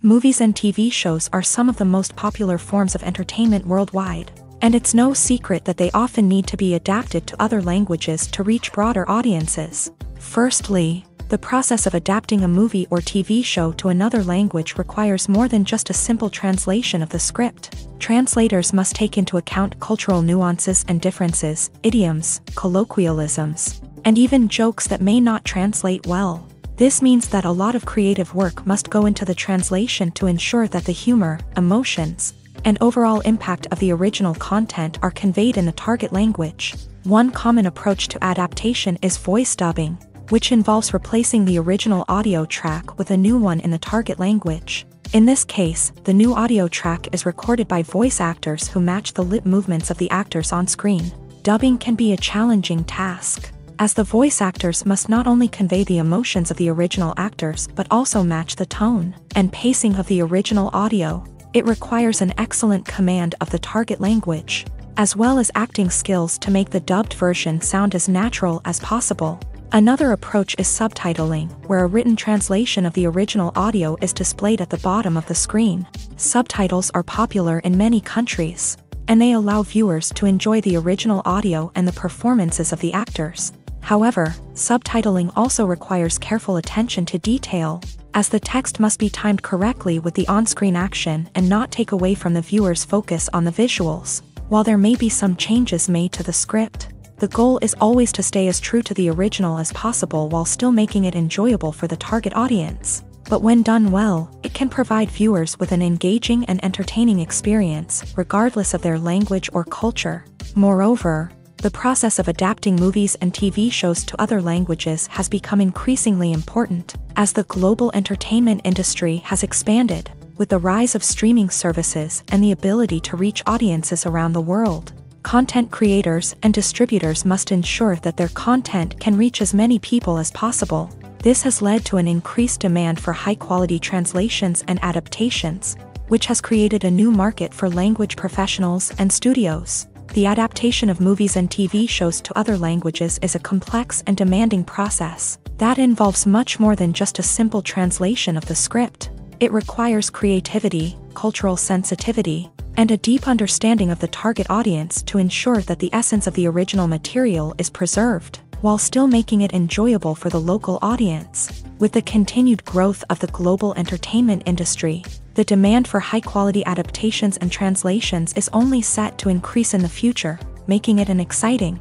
Movies and TV shows are some of the most popular forms of entertainment worldwide, and it's no secret that they often need to be adapted to other languages to reach broader audiences. Firstly, the process of adapting a movie or TV show to another language requires more than just a simple translation of the script. Translators must take into account cultural nuances and differences, idioms, colloquialisms, and even jokes that may not translate well. This means that a lot of creative work must go into the translation to ensure that the humor, emotions, and overall impact of the original content are conveyed in the target language. One common approach to adaptation is voice dubbing, which involves replacing the original audio track with a new one in the target language. In this case, the new audio track is recorded by voice actors who match the lip movements of the actors on screen. Dubbing can be a challenging task, as the voice actors must not only convey the emotions of the original actors but also match the tone and pacing of the original audio. It requires an excellent command of the target language, as well as acting skills to make the dubbed version sound as natural as possible. Another approach is subtitling, where a written translation of the original audio is displayed at the bottom of the screen. Subtitles are popular in many countries, and they allow viewers to enjoy the original audio and the performances of the actors. However, subtitling also requires careful attention to detail, as the text must be timed correctly with the on-screen action and not take away from the viewer's focus on the visuals. While there may be some changes made to the script, the goal is always to stay as true to the original as possible while still making it enjoyable for the target audience. But when done well, it can provide viewers with an engaging and entertaining experience, regardless of their language or culture. Moreover, the process of adapting movies and TV shows to other languages has become increasingly important, as the global entertainment industry has expanded, with the rise of streaming services and the ability to reach audiences around the world. Content creators and distributors must ensure that their content can reach as many people as possible. This has led to an increased demand for high-quality translations and adaptations, which has created a new market for language professionals and studios. The adaptation of movies and TV shows to other languages is a complex and demanding process that involves much more than just a simple translation of the script. It requires creativity, cultural sensitivity, and a deep understanding of the target audience to ensure that the essence of the original material is preserved, while still making it enjoyable for the local audience. With the continued growth of the global entertainment industry, the demand for high-quality adaptations and translations is only set to increase in the future, making it an exciting.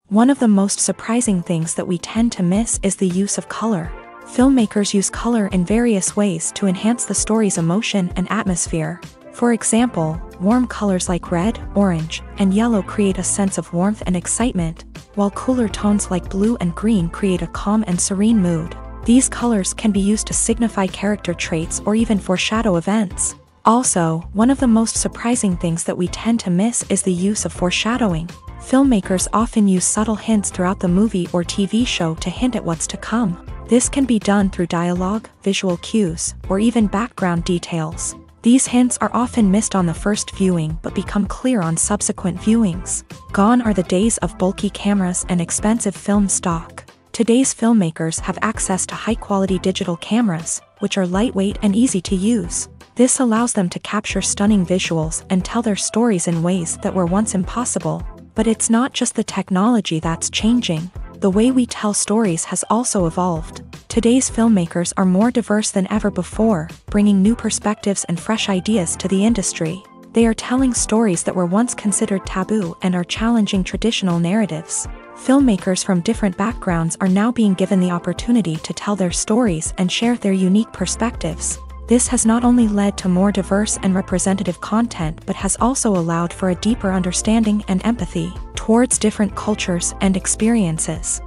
One of the most surprising things that we tend to miss is the use of color. Filmmakers use color in various ways to enhance the story's emotion and atmosphere. For example, warm colors like red, orange, and yellow create a sense of warmth and excitement, while cooler tones like blue and green create a calm and serene mood. These colors can be used to signify character traits or even foreshadow events. Also, one of the most surprising things that we tend to miss is the use of foreshadowing. Filmmakers often use subtle hints throughout the movie or TV show to hint at what's to come. This can be done through dialogue, visual cues, or even background details. These hints are often missed on the first viewing but become clear on subsequent viewings. Gone are the days of bulky cameras and expensive film stock. Today's filmmakers have access to high-quality digital cameras, which are lightweight and easy to use. This allows them to capture stunning visuals and tell their stories in ways that were once impossible. But it's not just the technology that's changing. The way we tell stories has also evolved. Today's filmmakers are more diverse than ever before, bringing new perspectives and fresh ideas to the industry. They are telling stories that were once considered taboo and are challenging traditional narratives. Filmmakers from different backgrounds are now being given the opportunity to tell their stories and share their unique perspectives. This has not only led to more diverse and representative content but has also allowed for a deeper understanding and empathy towards different cultures and experiences.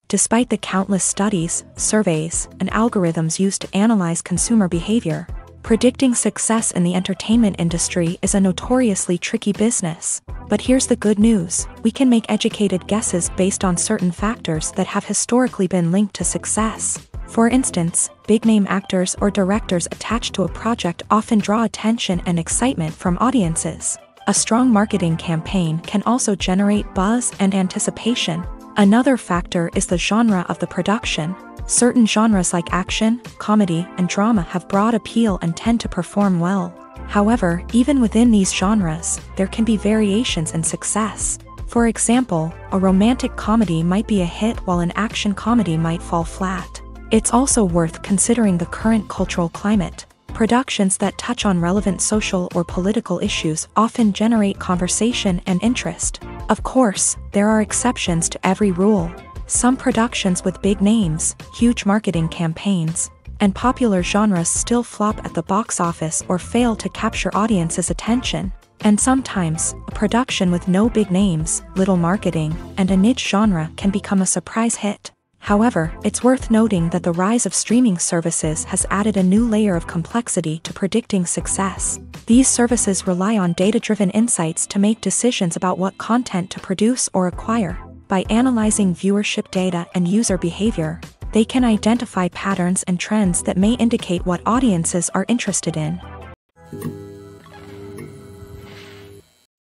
Despite the countless studies, surveys, and algorithms used to analyze consumer behavior, predicting success in the entertainment industry is a notoriously tricky business. But here's the good news: we can make educated guesses based on certain factors that have historically been linked to success. For instance, big-name actors or directors attached to a project often draw attention and excitement from audiences. A strong marketing campaign can also generate buzz and anticipation. Another factor is the genre of the production. Certain genres like action, comedy, and drama have broad appeal and tend to perform well. However, even within these genres, there can be variations in success. For example, a romantic comedy might be a hit while an action comedy might fall flat. It's also worth considering the current cultural climate. Productions that touch on relevant social or political issues often generate conversation and interest. Of course, there are exceptions to every rule. Some productions with big names, huge marketing campaigns, and popular genres still flop at the box office or fail to capture audiences' attention. And sometimes, a production with no big names, little marketing, and a niche genre can become a surprise hit. However, it's worth noting that the rise of streaming services has added a new layer of complexity to predicting success. These services rely on data-driven insights to make decisions about what content to produce or acquire. By analyzing viewership data and user behavior, they can identify patterns and trends that may indicate what audiences are interested in.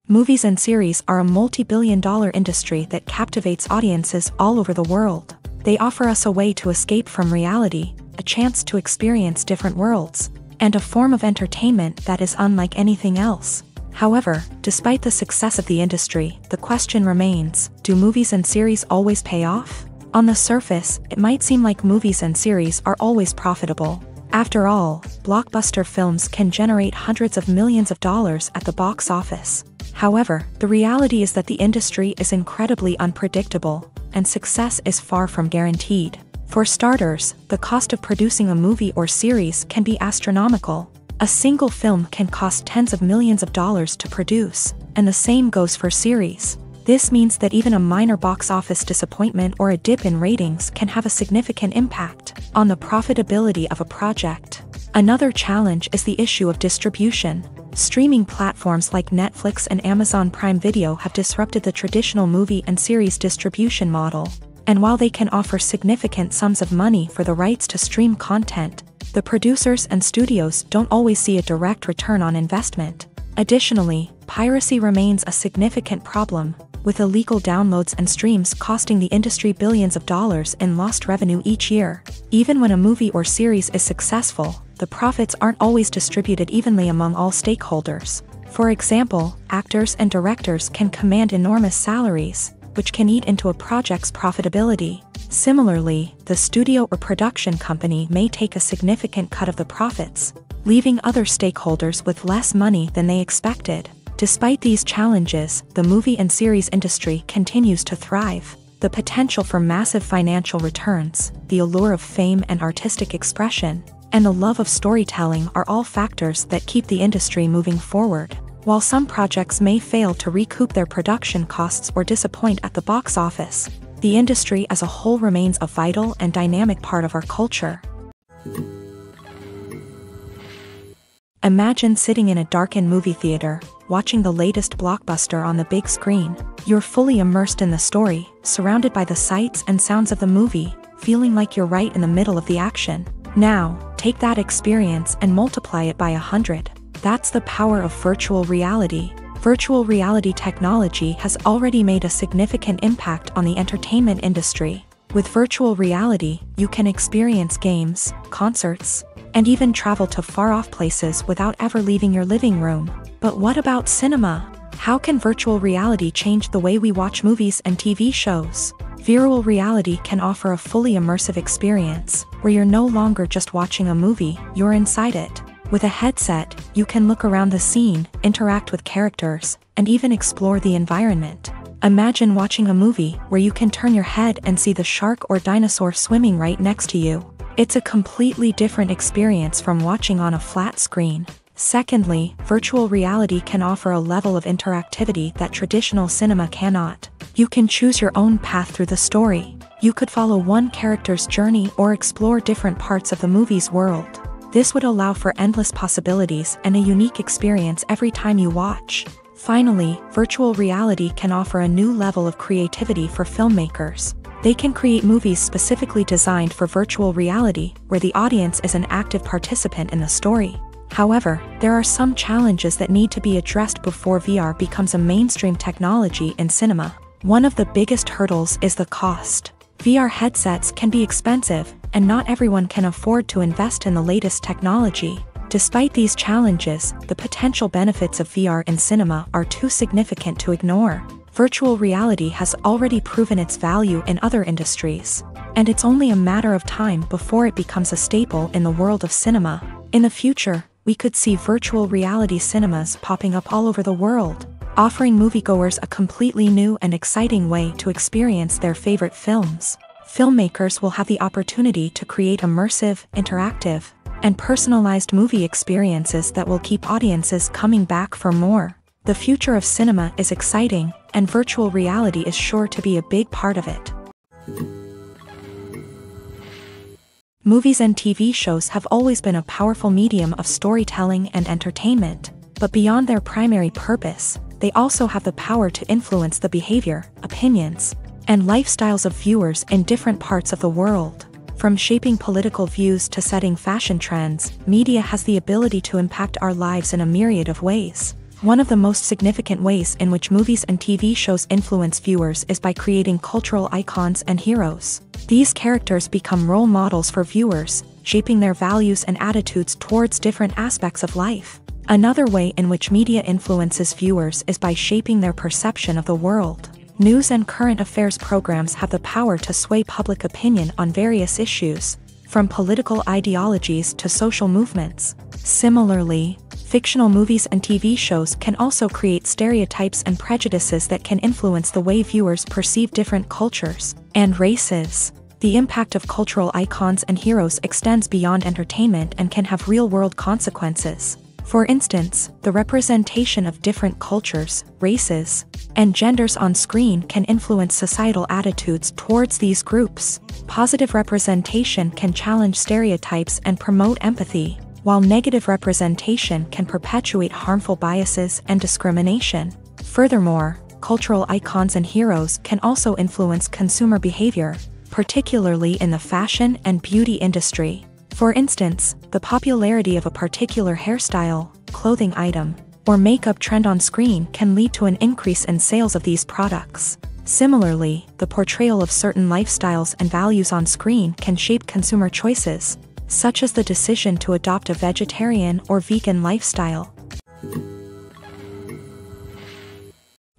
Movies and series are a multi-billion-dollar industry that captivates audiences all over the world. They offer us a way to escape from reality, a chance to experience different worlds, and a form of entertainment that is unlike anything else. However, despite the success of the industry, the question remains: do movies and series always pay off? On the surface, it might seem like movies and series are always profitable. After all, blockbuster films can generate hundreds of millions of dollars at the box office. However, the reality is that the industry is incredibly unpredictable, and success is far from guaranteed. For starters, the cost of producing a movie or series can be astronomical. A single film can cost tens of millions of dollars to produce, and the same goes for series. This means that even a minor box office disappointment or a dip in ratings can have a significant impact on the profitability of a project. Another challenge is the issue of distribution. Streaming platforms like Netflix and Amazon Prime Video have disrupted the traditional movie and series distribution model. And while they can offer significant sums of money for the rights to stream content, the producers and studios don't always see a direct return on investment. Additionally, piracy remains a significant problem, with illegal downloads and streams costing the industry billions of dollars in lost revenue each year. Even when a movie or series is successful, the profits aren't always distributed evenly among all stakeholders. For example, actors and directors can command enormous salaries, which can eat into a project's profitability. Similarly, the studio or production company may take a significant cut of the profits, leaving other stakeholders with less money than they expected. Despite these challenges, the movie and series industry continues to thrive. The potential for massive financial returns, the allure of fame and artistic expression, and the love of storytelling are all factors that keep the industry moving forward. While some projects may fail to recoup their production costs or disappoint at the box office, the industry as a whole remains a vital and dynamic part of our culture. Imagine sitting in a darkened movie theater, watching the latest blockbuster on the big screen. You're fully immersed in the story, surrounded by the sights and sounds of the movie, feeling like you're right in the middle of the action. Now, take that experience and multiply it by 100. That's the power of virtual reality. Virtual reality technology has already made a significant impact on the entertainment industry. With virtual reality, you can experience games, concerts, and even travel to far-off places without ever leaving your living room. But what about cinema? How can virtual reality change the way we watch movies and TV shows? Virtual reality can offer a fully immersive experience, where you're no longer just watching a movie, you're inside it. With a headset, you can look around the scene, interact with characters, and even explore the environment. Imagine watching a movie where you can turn your head and see the shark or dinosaur swimming right next to you. It's a completely different experience from watching on a flat screen. Secondly, virtual reality can offer a level of interactivity that traditional cinema cannot. You can choose your own path through the story. You could follow one character's journey or explore different parts of the movie's world. This would allow for endless possibilities and a unique experience every time you watch. Finally, virtual reality can offer a new level of creativity for filmmakers. They can create movies specifically designed for virtual reality, where the audience is an active participant in the story. However, there are some challenges that need to be addressed before VR becomes a mainstream technology in cinema. One of the biggest hurdles is the cost. VR headsets can be expensive, and not everyone can afford to invest in the latest technology. Despite these challenges, the potential benefits of VR in cinema are too significant to ignore. Virtual reality has already proven its value in other industries, and it's only a matter of time before it becomes a staple in the world of cinema. In the future, we could see virtual reality cinemas popping up all over the world, offering moviegoers a completely new and exciting way to experience their favorite films. Filmmakers will have the opportunity to create immersive, interactive, and personalized movie experiences that will keep audiences coming back for more. The future of cinema is exciting, and virtual reality is sure to be a big part of it. Movies and TV shows have always been a powerful medium of storytelling and entertainment, but beyond their primary purpose, they also have the power to influence the behavior, opinions, and lifestyles of viewers in different parts of the world. From shaping political views to setting fashion trends, media has the ability to impact our lives in a myriad of ways. One of the most significant ways in which movies and TV shows influence viewers is by creating cultural icons and heroes. These characters become role models for viewers, shaping their values and attitudes towards different aspects of life. Another way in which media influences viewers is by shaping their perception of the world. News and current affairs programs have the power to sway public opinion on various issues, from political ideologies to social movements. Similarly, Fictional movies and TV shows can also create stereotypes and prejudices that can influence the way viewers perceive different cultures and races. The impact of cultural icons and heroes extends beyond entertainment and can have real-world consequences. For instance, the representation of different cultures, races, and genders on screen can influence societal attitudes towards these groups. Positive representation can challenge stereotypes and promote empathy, while negative representation can perpetuate harmful biases and discrimination. Furthermore, cultural icons and heroes can also influence consumer behavior, particularly in the fashion and beauty industry. For instance, the popularity of a particular hairstyle, clothing item, or makeup trend on screen can lead to an increase in sales of these products. Similarly, the portrayal of certain lifestyles and values on screen can shape consumer choices, such as the decision to adopt a vegetarian or vegan lifestyle.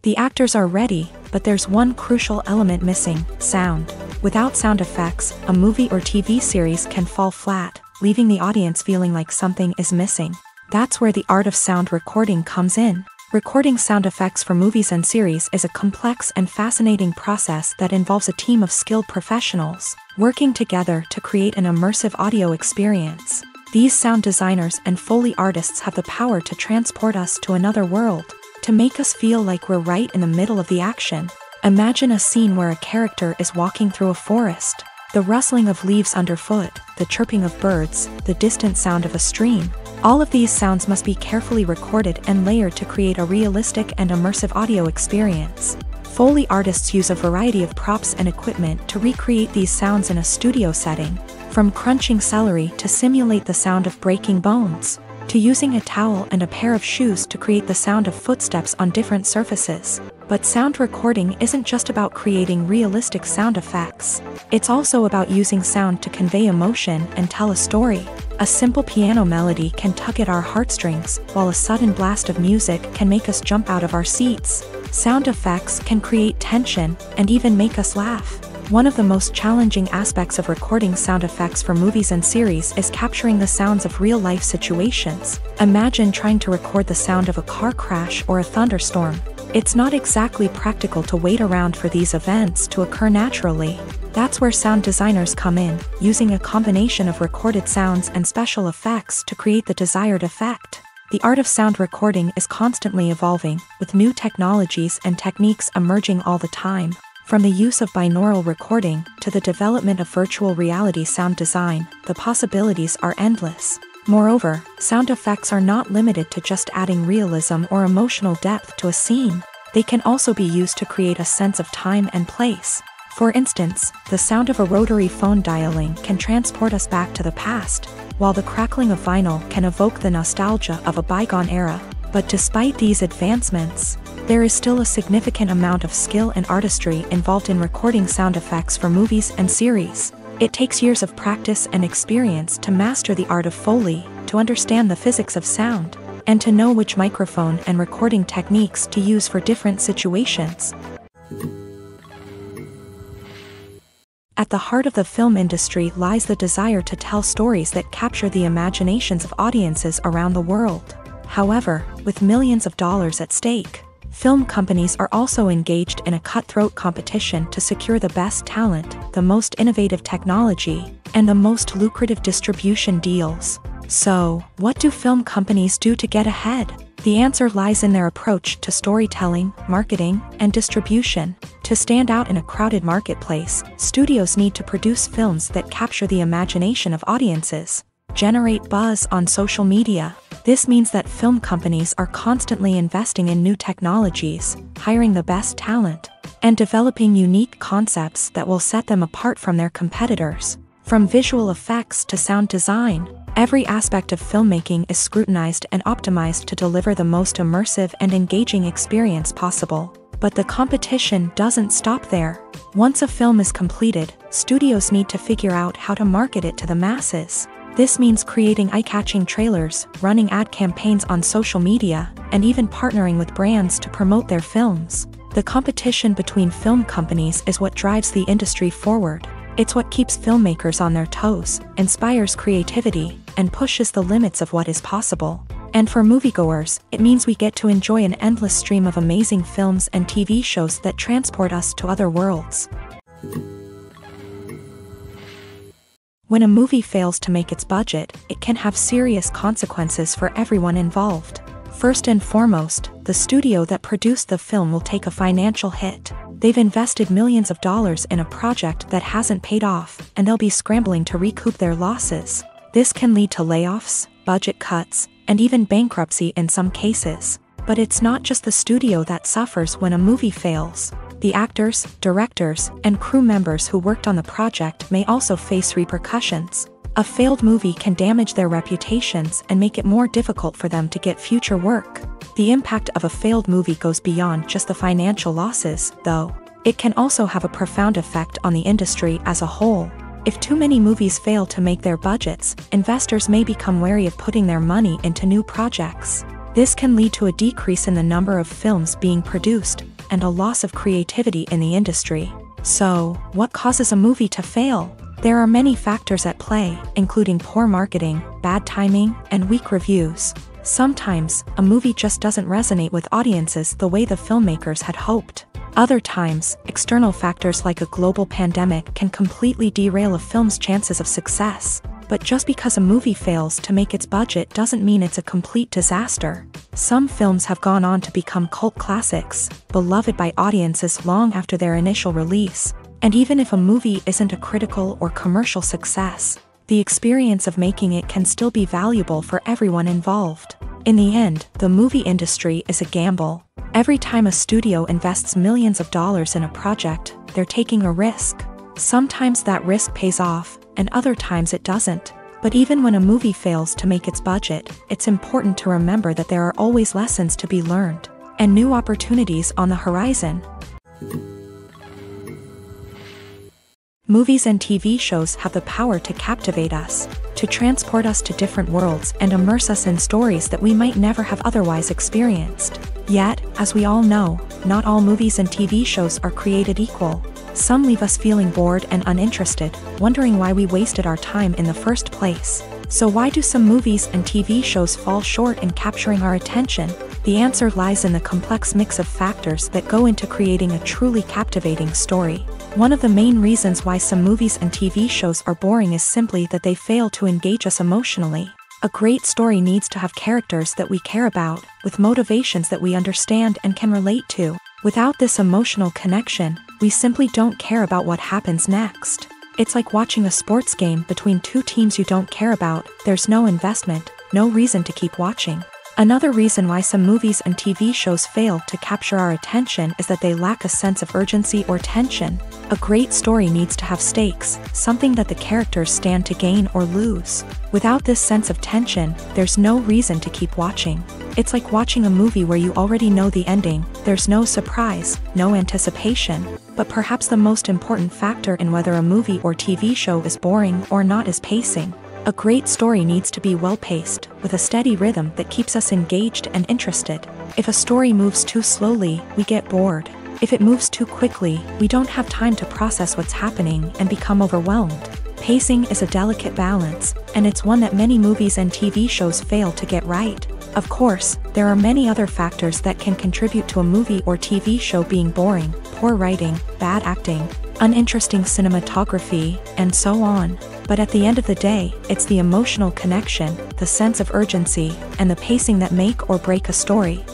The actors are ready, but there's one crucial element missing: sound. Without sound effects, a movie or TV series can fall flat, leaving the audience feeling like something is missing. That's where the art of sound recording comes in. Recording sound effects for movies and series is a complex and fascinating process that involves a team of skilled professionals working together to create an immersive audio experience. These sound designers and Foley artists have the power to transport us to another world, to make us feel like we're right in the middle of the action. Imagine a scene where a character is walking through a forest. The rustling of leaves underfoot, the chirping of birds, the distant sound of a stream. All of these sounds must be carefully recorded and layered to create a realistic and immersive audio experience. Foley artists use a variety of props and equipment to recreate these sounds in a studio setting, from crunching celery to simulate the sound of breaking bones, to using a towel and a pair of shoes to create the sound of footsteps on different surfaces. But sound recording isn't just about creating realistic sound effects. It's also about using sound to convey emotion and tell a story. A simple piano melody can tug at our heartstrings, while a sudden blast of music can make us jump out of our seats. Sound effects can create tension and even make us laugh. One of the most challenging aspects of recording sound effects for movies and series is capturing the sounds of real-life situations. Imagine trying to record the sound of a car crash or a thunderstorm. It's not exactly practical to wait around for these events to occur naturally. That's where sound designers come in, using a combination of recorded sounds and special effects to create the desired effect. The art of sound recording is constantly evolving, with new technologies and techniques emerging all the time. From the use of binaural recording to the development of virtual reality sound design, the possibilities are endless. Moreover, sound effects are not limited to just adding realism or emotional depth to a scene. They can also be used to create a sense of time and place. For instance, the sound of a rotary phone dialing can transport us back to the past, while the crackling of vinyl can evoke the nostalgia of a bygone era. But despite these advancements, there is still a significant amount of skill and artistry involved in recording sound effects for movies and series. It takes years of practice and experience to master the art of Foley, to understand the physics of sound, and to know which microphone and recording techniques to use for different situations. At the heart of the film industry lies the desire to tell stories that capture the imaginations of audiences around the world. However, with millions of dollars at stake, film companies are also engaged in a cutthroat competition to secure the best talent, the most innovative technology, and the most lucrative distribution deals. So, what do film companies do to get ahead? The answer lies in their approach to storytelling, marketing, and distribution. To stand out in a crowded marketplace, studios need to produce films that capture the imagination of audiences, generate buzz on social media. This means that film companies are constantly investing in new technologies, hiring the best talent, and developing unique concepts that will set them apart from their competitors. From visual effects to sound design, every aspect of filmmaking is scrutinized and optimized to deliver the most immersive and engaging experience possible. But the competition doesn't stop there. Once a film is completed, studios need to figure out how to market it to the masses. This means creating eye-catching trailers, running ad campaigns on social media, and even partnering with brands to promote their films. The competition between film companies is what drives the industry forward. It's what keeps filmmakers on their toes, inspires creativity, and pushes the limits of what is possible. And for moviegoers, it means we get to enjoy an endless stream of amazing films and TV shows that transport us to other worlds. When a movie fails to make its budget, it can have serious consequences for everyone involved. First and foremost, the studio that produced the film will take a financial hit. They've invested millions of dollars in a project that hasn't paid off, and they'll be scrambling to recoup their losses. This can lead to layoffs, budget cuts, and even bankruptcy in some cases. But it's not just the studio that suffers when a movie fails. The actors, directors, and crew members who worked on the project may also face repercussions. A failed movie can damage their reputations and make it more difficult for them to get future work. The impact of a failed movie goes beyond just the financial losses, though. It can also have a profound effect on the industry as a whole. If too many movies fail to make their budgets, investors may become wary of putting their money into new projects. This can lead to a decrease in the number of films being produced, and a loss of creativity in the industry. So, what causes a movie to fail? There are many factors at play, including poor marketing, bad timing, and weak reviews. Sometimes, a movie just doesn't resonate with audiences the way the filmmakers had hoped. Other times, external factors like a global pandemic can completely derail a film's chances of success. But just because a movie fails to make its budget doesn't mean it's a complete disaster. Some films have gone on to become cult classics, beloved by audiences long after their initial release. And even if a movie isn't a critical or commercial success, the experience of making it can still be valuable for everyone involved. In the end, the movie industry is a gamble. Every time a studio invests millions of dollars in a project, they're taking a risk. Sometimes that risk pays off, and other times it doesn't. But even when a movie fails to make its budget, it's important to remember that there are always lessons to be learned, and new opportunities on the horizon. Movies and TV shows have the power to captivate us, to transport us to different worlds and immerse us in stories that we might never have otherwise experienced. Yet, as we all know, not all movies and TV shows are created equal. Some leave us feeling bored and uninterested, wondering why we wasted our time in the first place. So why do some movies and TV shows fall short in capturing our attention? The answer lies in the complex mix of factors that go into creating a truly captivating story. One of the main reasons why some movies and TV shows are boring is simply that they fail to engage us emotionally. A great story needs to have characters that we care about, with motivations that we understand and can relate to. Without this emotional connection, we simply don't care about what happens next. It's like watching a sports game between two teams you don't care about. There's no investment, no reason to keep watching. Another reason why some movies and TV shows fail to capture our attention is that they lack a sense of urgency or tension. A great story needs to have stakes, something that the characters stand to gain or lose. Without this sense of tension, there's no reason to keep watching. It's like watching a movie where you already know the ending. There's no surprise, no anticipation. But perhaps the most important factor in whether a movie or TV show is boring or not is pacing. A great story needs to be well-paced, with a steady rhythm that keeps us engaged and interested. If a story moves too slowly, we get bored. If it moves too quickly, we don't have time to process what's happening and become overwhelmed. Pacing is a delicate balance, and it's one that many movies and TV shows fail to get right. Of course, there are many other factors that can contribute to a movie or TV show being boring: poor writing, bad acting, uninteresting cinematography, and so on. But at the end of the day, it's the emotional connection, the sense of urgency, and the pacing that make or break a story.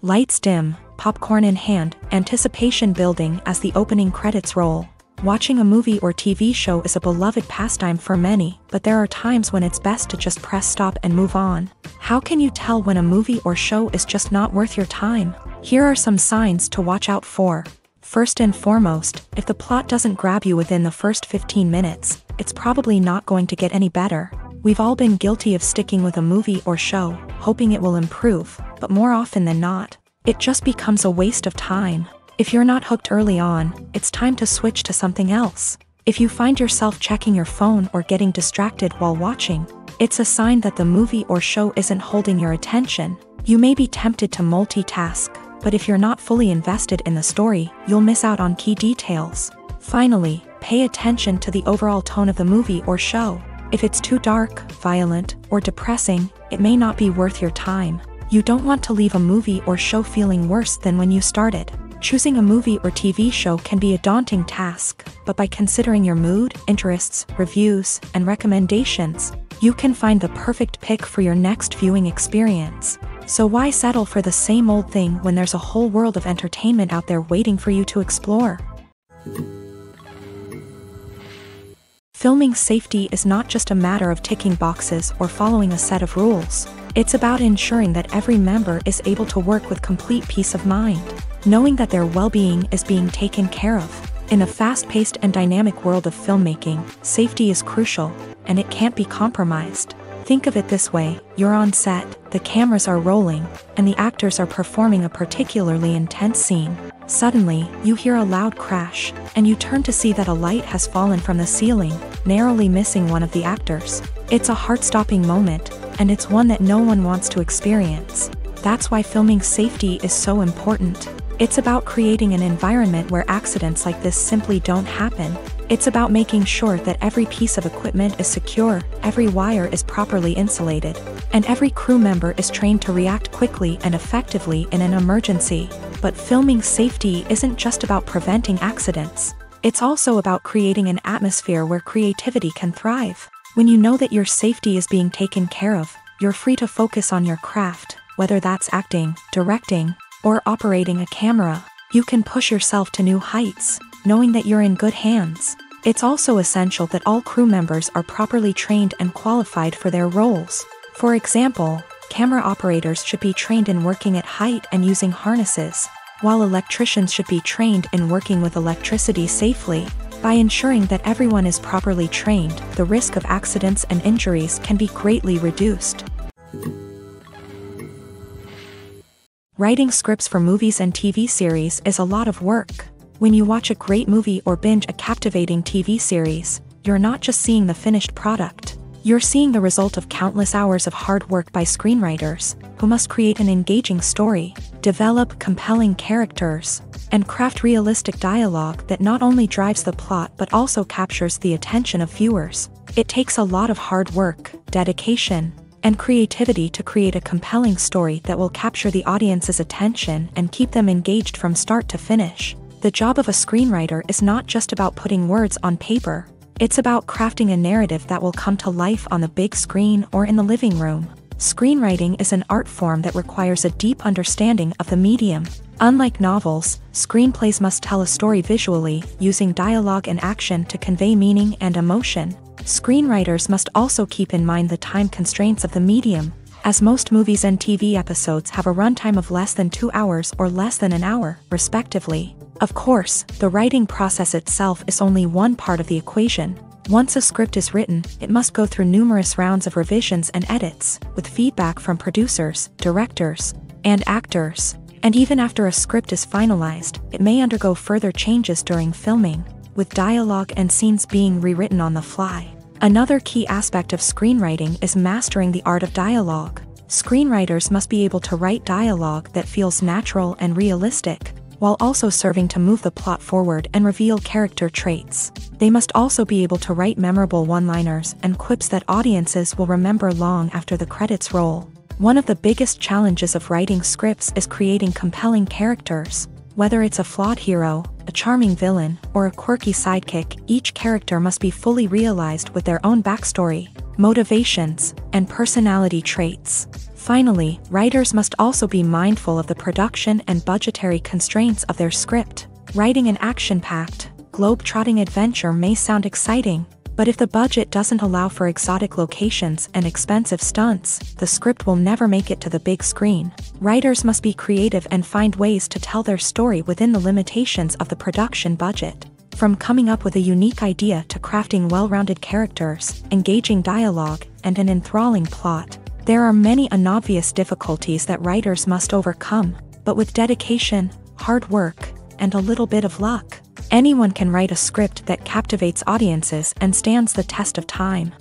Lights dim, popcorn in hand, anticipation building as the opening credits roll. Watching a movie or TV show is a beloved pastime for many, but there are times when it's best to just press stop and move on. How can you tell when a movie or show is just not worth your time? Here are some signs to watch out for. First and foremost, if the plot doesn't grab you within the first 15 minutes, it's probably not going to get any better. We've all been guilty of sticking with a movie or show, hoping it will improve, but more often than not, it just becomes a waste of time. If you're not hooked early on, it's time to switch to something else. If you find yourself checking your phone or getting distracted while watching, it's a sign that the movie or show isn't holding your attention. You may be tempted to multitask, but if you're not fully invested in the story, you'll miss out on key details. Finally, pay attention to the overall tone of the movie or show. If it's too dark, violent, or depressing, it may not be worth your time. You don't want to leave a movie or show feeling worse than when you started. Choosing a movie or TV show can be a daunting task, but by considering your mood, interests, reviews, and recommendations, you can find the perfect pick for your next viewing experience. So why settle for the same old thing when there's a whole world of entertainment out there waiting for you to explore? Filming safety is not just a matter of ticking boxes or following a set of rules. It's about ensuring that every member is able to work with complete peace of mind, knowing that their well-being is being taken care of. In a fast-paced and dynamic world of filmmaking, safety is crucial, and it can't be compromised. Think of it this way: you're on set, the cameras are rolling, and the actors are performing a particularly intense scene. Suddenly, you hear a loud crash, and you turn to see that a light has fallen from the ceiling, narrowly missing one of the actors. It's a heart-stopping moment, and it's one that no one wants to experience. That's why filming safety is so important. It's about creating an environment where accidents like this simply don't happen. It's about making sure that every piece of equipment is secure, every wire is properly insulated, and every crew member is trained to react quickly and effectively in an emergency. But filming safety isn't just about preventing accidents. It's also about creating an atmosphere where creativity can thrive. When you know that your safety is being taken care of, you're free to focus on your craft, whether that's acting, directing, or operating a camera. You can push yourself to new heights, knowing that you're in good hands. It's also essential that all crew members are properly trained and qualified for their roles. For example, camera operators should be trained in working at height and using harnesses, while electricians should be trained in working with electricity safely. By ensuring that everyone is properly trained, the risk of accidents and injuries can be greatly reduced. Writing scripts for movies and TV series is a lot of work. When you watch a great movie or binge a captivating TV series, you're not just seeing the finished product. You're seeing the result of countless hours of hard work by screenwriters, who must create an engaging story, develop compelling characters, and craft realistic dialogue that not only drives the plot but also captures the attention of viewers. It takes a lot of hard work, dedication, and creativity to create a compelling story that will capture the audience's attention and keep them engaged from start to finish. The job of a screenwriter is not just about putting words on paper. It's about crafting a narrative that will come to life on the big screen or in the living room. Screenwriting is an art form that requires a deep understanding of the medium. Unlike novels, screenplays must tell a story visually, using dialogue and action to convey meaning and emotion. Screenwriters must also keep in mind the time constraints of the medium, as most movies and TV episodes have a runtime of less than 2 hours or less than an hour, respectively. Of course, the writing process itself is only one part of the equation. Once a script is written, it must go through numerous rounds of revisions and edits, with feedback from producers, directors, and actors. And even after a script is finalized, it may undergo further changes during filming, with dialogue and scenes being rewritten on the fly. Another key aspect of screenwriting is mastering the art of dialogue. Screenwriters must be able to write dialogue that feels natural and realistic, while also serving to move the plot forward and reveal character traits. They must also be able to write memorable one-liners and quips that audiences will remember long after the credits roll. One of the biggest challenges of writing scripts is creating compelling characters. Whether it's a flawed hero, a charming villain, or a quirky sidekick, each character must be fully realized with their own backstory, motivations, and personality traits. Finally, writers must also be mindful of the production and budgetary constraints of their script. Writing an action-packed, globe-trotting adventure may sound exciting, but if the budget doesn't allow for exotic locations and expensive stunts, the script will never make it to the big screen. Writers must be creative and find ways to tell their story within the limitations of the production budget. From coming up with a unique idea to crafting well-rounded characters, engaging dialogue, and an enthralling plot, there are many unobvious difficulties that writers must overcome, but with dedication, hard work, and a little bit of luck, anyone can write a script that captivates audiences and stands the test of time.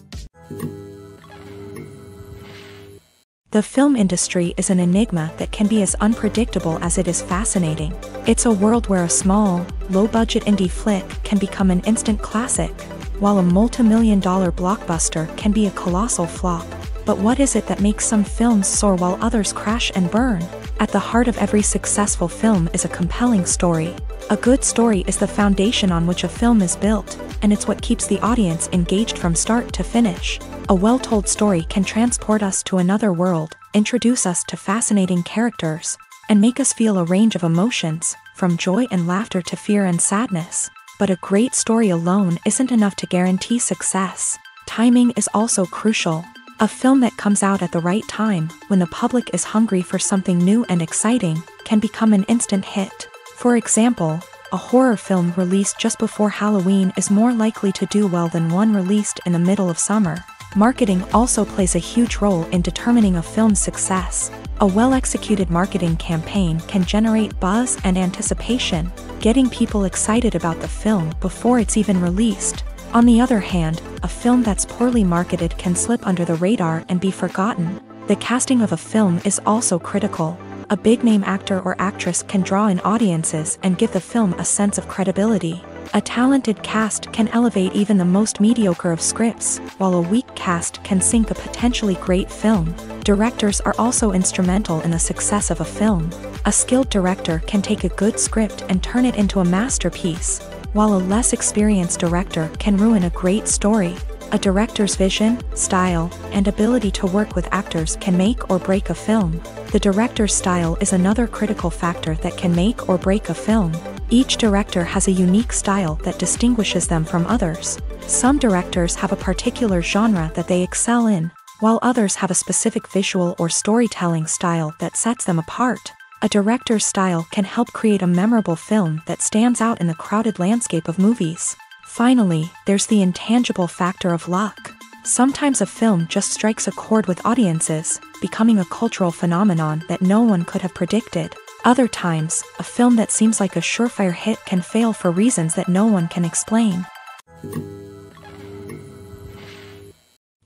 The film industry is an enigma that can be as unpredictable as it is fascinating. It's a world where a small, low-budget indie flick can become an instant classic, while a multi-million-dollar blockbuster can be a colossal flop. But what is it that makes some films soar while others crash and burn? At the heart of every successful film is a compelling story. A good story is the foundation on which a film is built, and it's what keeps the audience engaged from start to finish. A well-told story can transport us to another world, introduce us to fascinating characters, and make us feel a range of emotions, from joy and laughter to fear and sadness. But a great story alone isn't enough to guarantee success. Timing is also crucial. A film that comes out at the right time, when the public is hungry for something new and exciting, can become an instant hit. For example, a horror film released just before Halloween is more likely to do well than one released in the middle of summer. Marketing also plays a huge role in determining a film's success. A well-executed marketing campaign can generate buzz and anticipation, getting people excited about the film before it's even released. On the other hand, a film that's poorly marketed can slip under the radar and be forgotten. The casting of a film is also critical. A big-name actor or actress can draw in audiences and give the film a sense of credibility. A talented cast can elevate even the most mediocre of scripts, while a weak cast can sink a potentially great film. Directors are also instrumental in the success of a film. A skilled director can take a good script and turn it into a masterpiece, while a less experienced director can ruin a great story. A director's vision, style, and ability to work with actors can make or break a film. The director's style is another critical factor that can make or break a film. Each director has a unique style that distinguishes them from others. Some directors have a particular genre that they excel in, while others have a specific visual or storytelling style that sets them apart. A director's style can help create a memorable film that stands out in the crowded landscape of movies. Finally, there's the intangible factor of luck. Sometimes a film just strikes a chord with audiences, becoming a cultural phenomenon that no one could have predicted. Other times, a film that seems like a surefire hit can fail for reasons that no one can explain.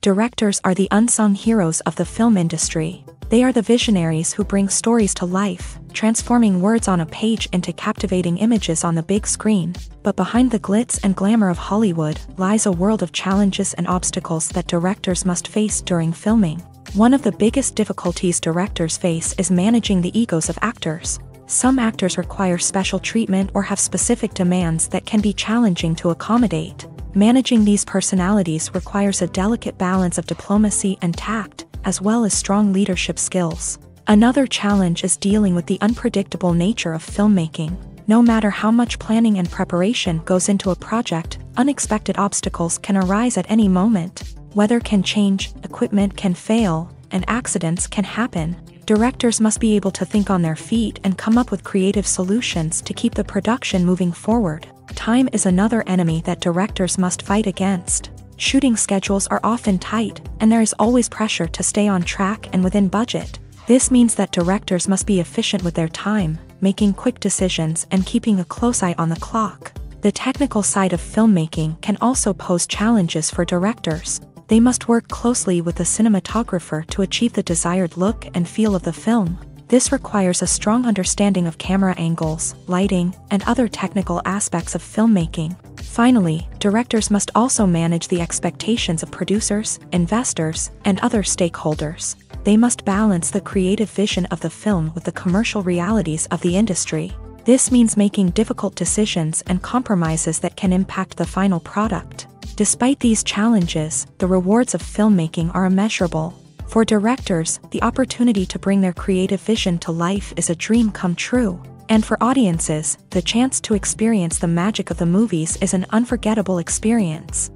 Directors are the unsung heroes of the film industry. They are the visionaries who bring stories to life, transforming words on a page into captivating images on the big screen. But behind the glitz and glamour of Hollywood lies a world of challenges and obstacles that directors must face during filming. One of the biggest difficulties directors face is managing the egos of actors. Some actors require special treatment or have specific demands that can be challenging to accommodate. Managing these personalities requires a delicate balance of diplomacy and tact, as well as strong leadership skills. Another challenge is dealing with the unpredictable nature of filmmaking. No matter how much planning and preparation goes into a project, unexpected obstacles can arise at any moment. Weather can change, equipment can fail, and accidents can happen. Directors must be able to think on their feet and come up with creative solutions to keep the production moving forward. Time is another enemy that directors must fight against. Shooting schedules are often tight, and there is always pressure to stay on track and within budget. This means that directors must be efficient with their time, making quick decisions and keeping a close eye on the clock. The technical side of filmmaking can also pose challenges for directors. They must work closely with the cinematographer to achieve the desired look and feel of the film. This requires a strong understanding of camera angles, lighting, and other technical aspects of filmmaking. Finally, directors must also manage the expectations of producers, investors, and other stakeholders. They must balance the creative vision of the film with the commercial realities of the industry. This means making difficult decisions and compromises that can impact the final product. Despite these challenges, the rewards of filmmaking are immeasurable. For directors, the opportunity to bring their creative vision to life is a dream come true. And for audiences, the chance to experience the magic of the movies is an unforgettable experience.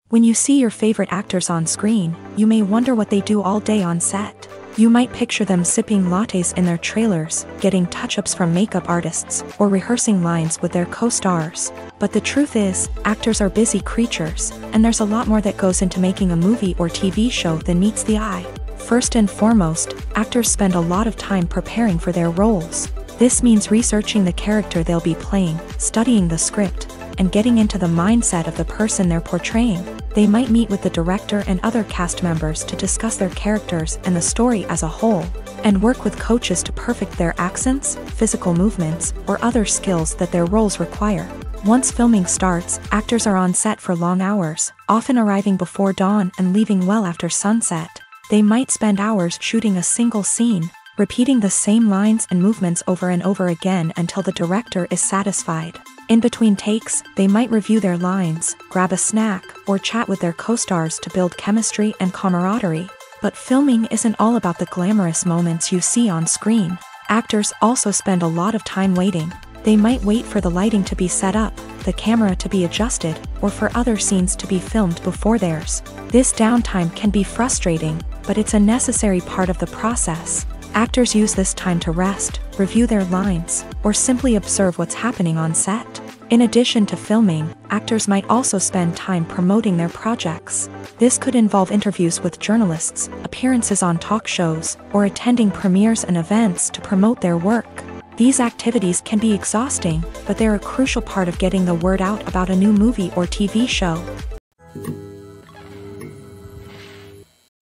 When you see your favorite actors on screen, you may wonder what they do all day on set. You might picture them sipping lattes in their trailers, getting touch-ups from makeup artists, or rehearsing lines with their co-stars. But the truth is, actors are busy creatures, and there's a lot more that goes into making a movie or TV show than meets the eye. First and foremost, actors spend a lot of time preparing for their roles. This means researching the character they'll be playing, studying the script, and getting into the mindset of the person they're portraying. They might meet with the director and other cast members to discuss their characters and the story as a whole, and work with coaches to perfect their accents, physical movements, or other skills that their roles require. Once filming starts, actors are on set for long hours, often arriving before dawn and leaving well after sunset. They might spend hours shooting a single scene, repeating the same lines and movements over and over again until the director is satisfied. In between takes, they might review their lines, grab a snack, or chat with their co-stars to build chemistry and camaraderie. But filming isn't all about the glamorous moments you see on screen. Actors also spend a lot of time waiting. They might wait for the lighting to be set up, the camera to be adjusted, or for other scenes to be filmed before theirs. This downtime can be frustrating, but it's a necessary part of the process. Actors use this time to rest, review their lines, or simply observe what's happening on set. In addition to filming, actors might also spend time promoting their projects. This could involve interviews with journalists, appearances on talk shows, or attending premieres and events to promote their work. These activities can be exhausting, but they're a crucial part of getting the word out about a new movie or TV show.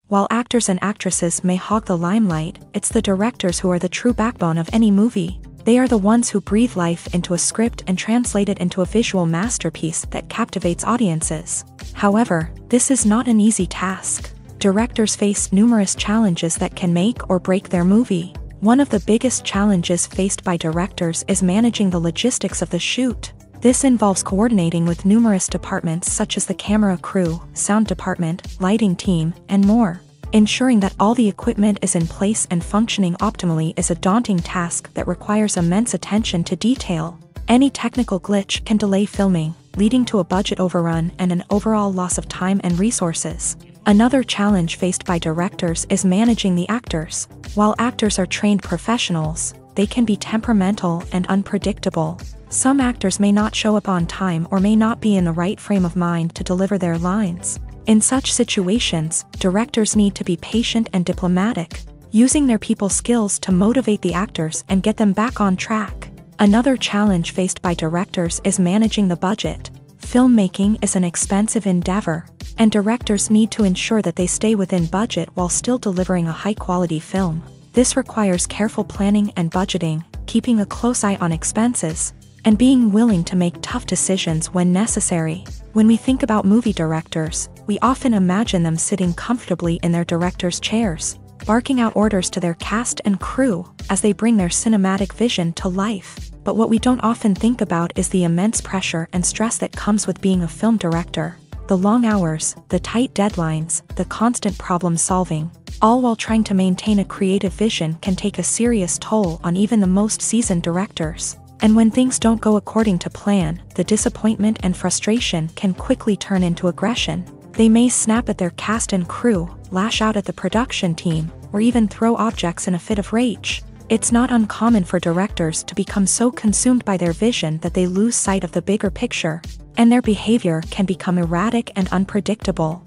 While actors and actresses may hog the limelight, it's the directors who are the true backbone of any movie. They are the ones who breathe life into a script and translate it into a visual masterpiece that captivates audiences. However, this is not an easy task. Directors face numerous challenges that can make or break their movie. One of the biggest challenges faced by directors is managing the logistics of the shoot. This involves coordinating with numerous departments such as the camera crew, sound department, lighting team, and more. Ensuring that all the equipment is in place and functioning optimally is a daunting task that requires immense attention to detail. Any technical glitch can delay filming, leading to a budget overrun and an overall loss of time and resources. Another challenge faced by directors is managing the actors. While actors are trained professionals, they can be temperamental and unpredictable. Some actors may not show up on time or may not be in the right frame of mind to deliver their lines. In such situations, directors need to be patient and diplomatic, using their people skills to motivate the actors and get them back on track. Another challenge faced by directors is managing the budget. Filmmaking is an expensive endeavor, and directors need to ensure that they stay within budget while still delivering a high-quality film. This requires careful planning and budgeting, keeping a close eye on expenses, and being willing to make tough decisions when necessary. When we think about movie directors, we often imagine them sitting comfortably in their director's chairs, barking out orders to their cast and crew as they bring their cinematic vision to life. But what we don't often think about is the immense pressure and stress that comes with being a film director. The long hours, the tight deadlines, the constant problem solving, all while trying to maintain a creative vision can take a serious toll on even the most seasoned directors. And when things don't go according to plan, the disappointment and frustration can quickly turn into aggression. They may snap at their cast and crew, lash out at the production team, or even throw objects in a fit of rage. It's not uncommon for directors to become so consumed by their vision that they lose sight of the bigger picture, and their behavior can become erratic and unpredictable.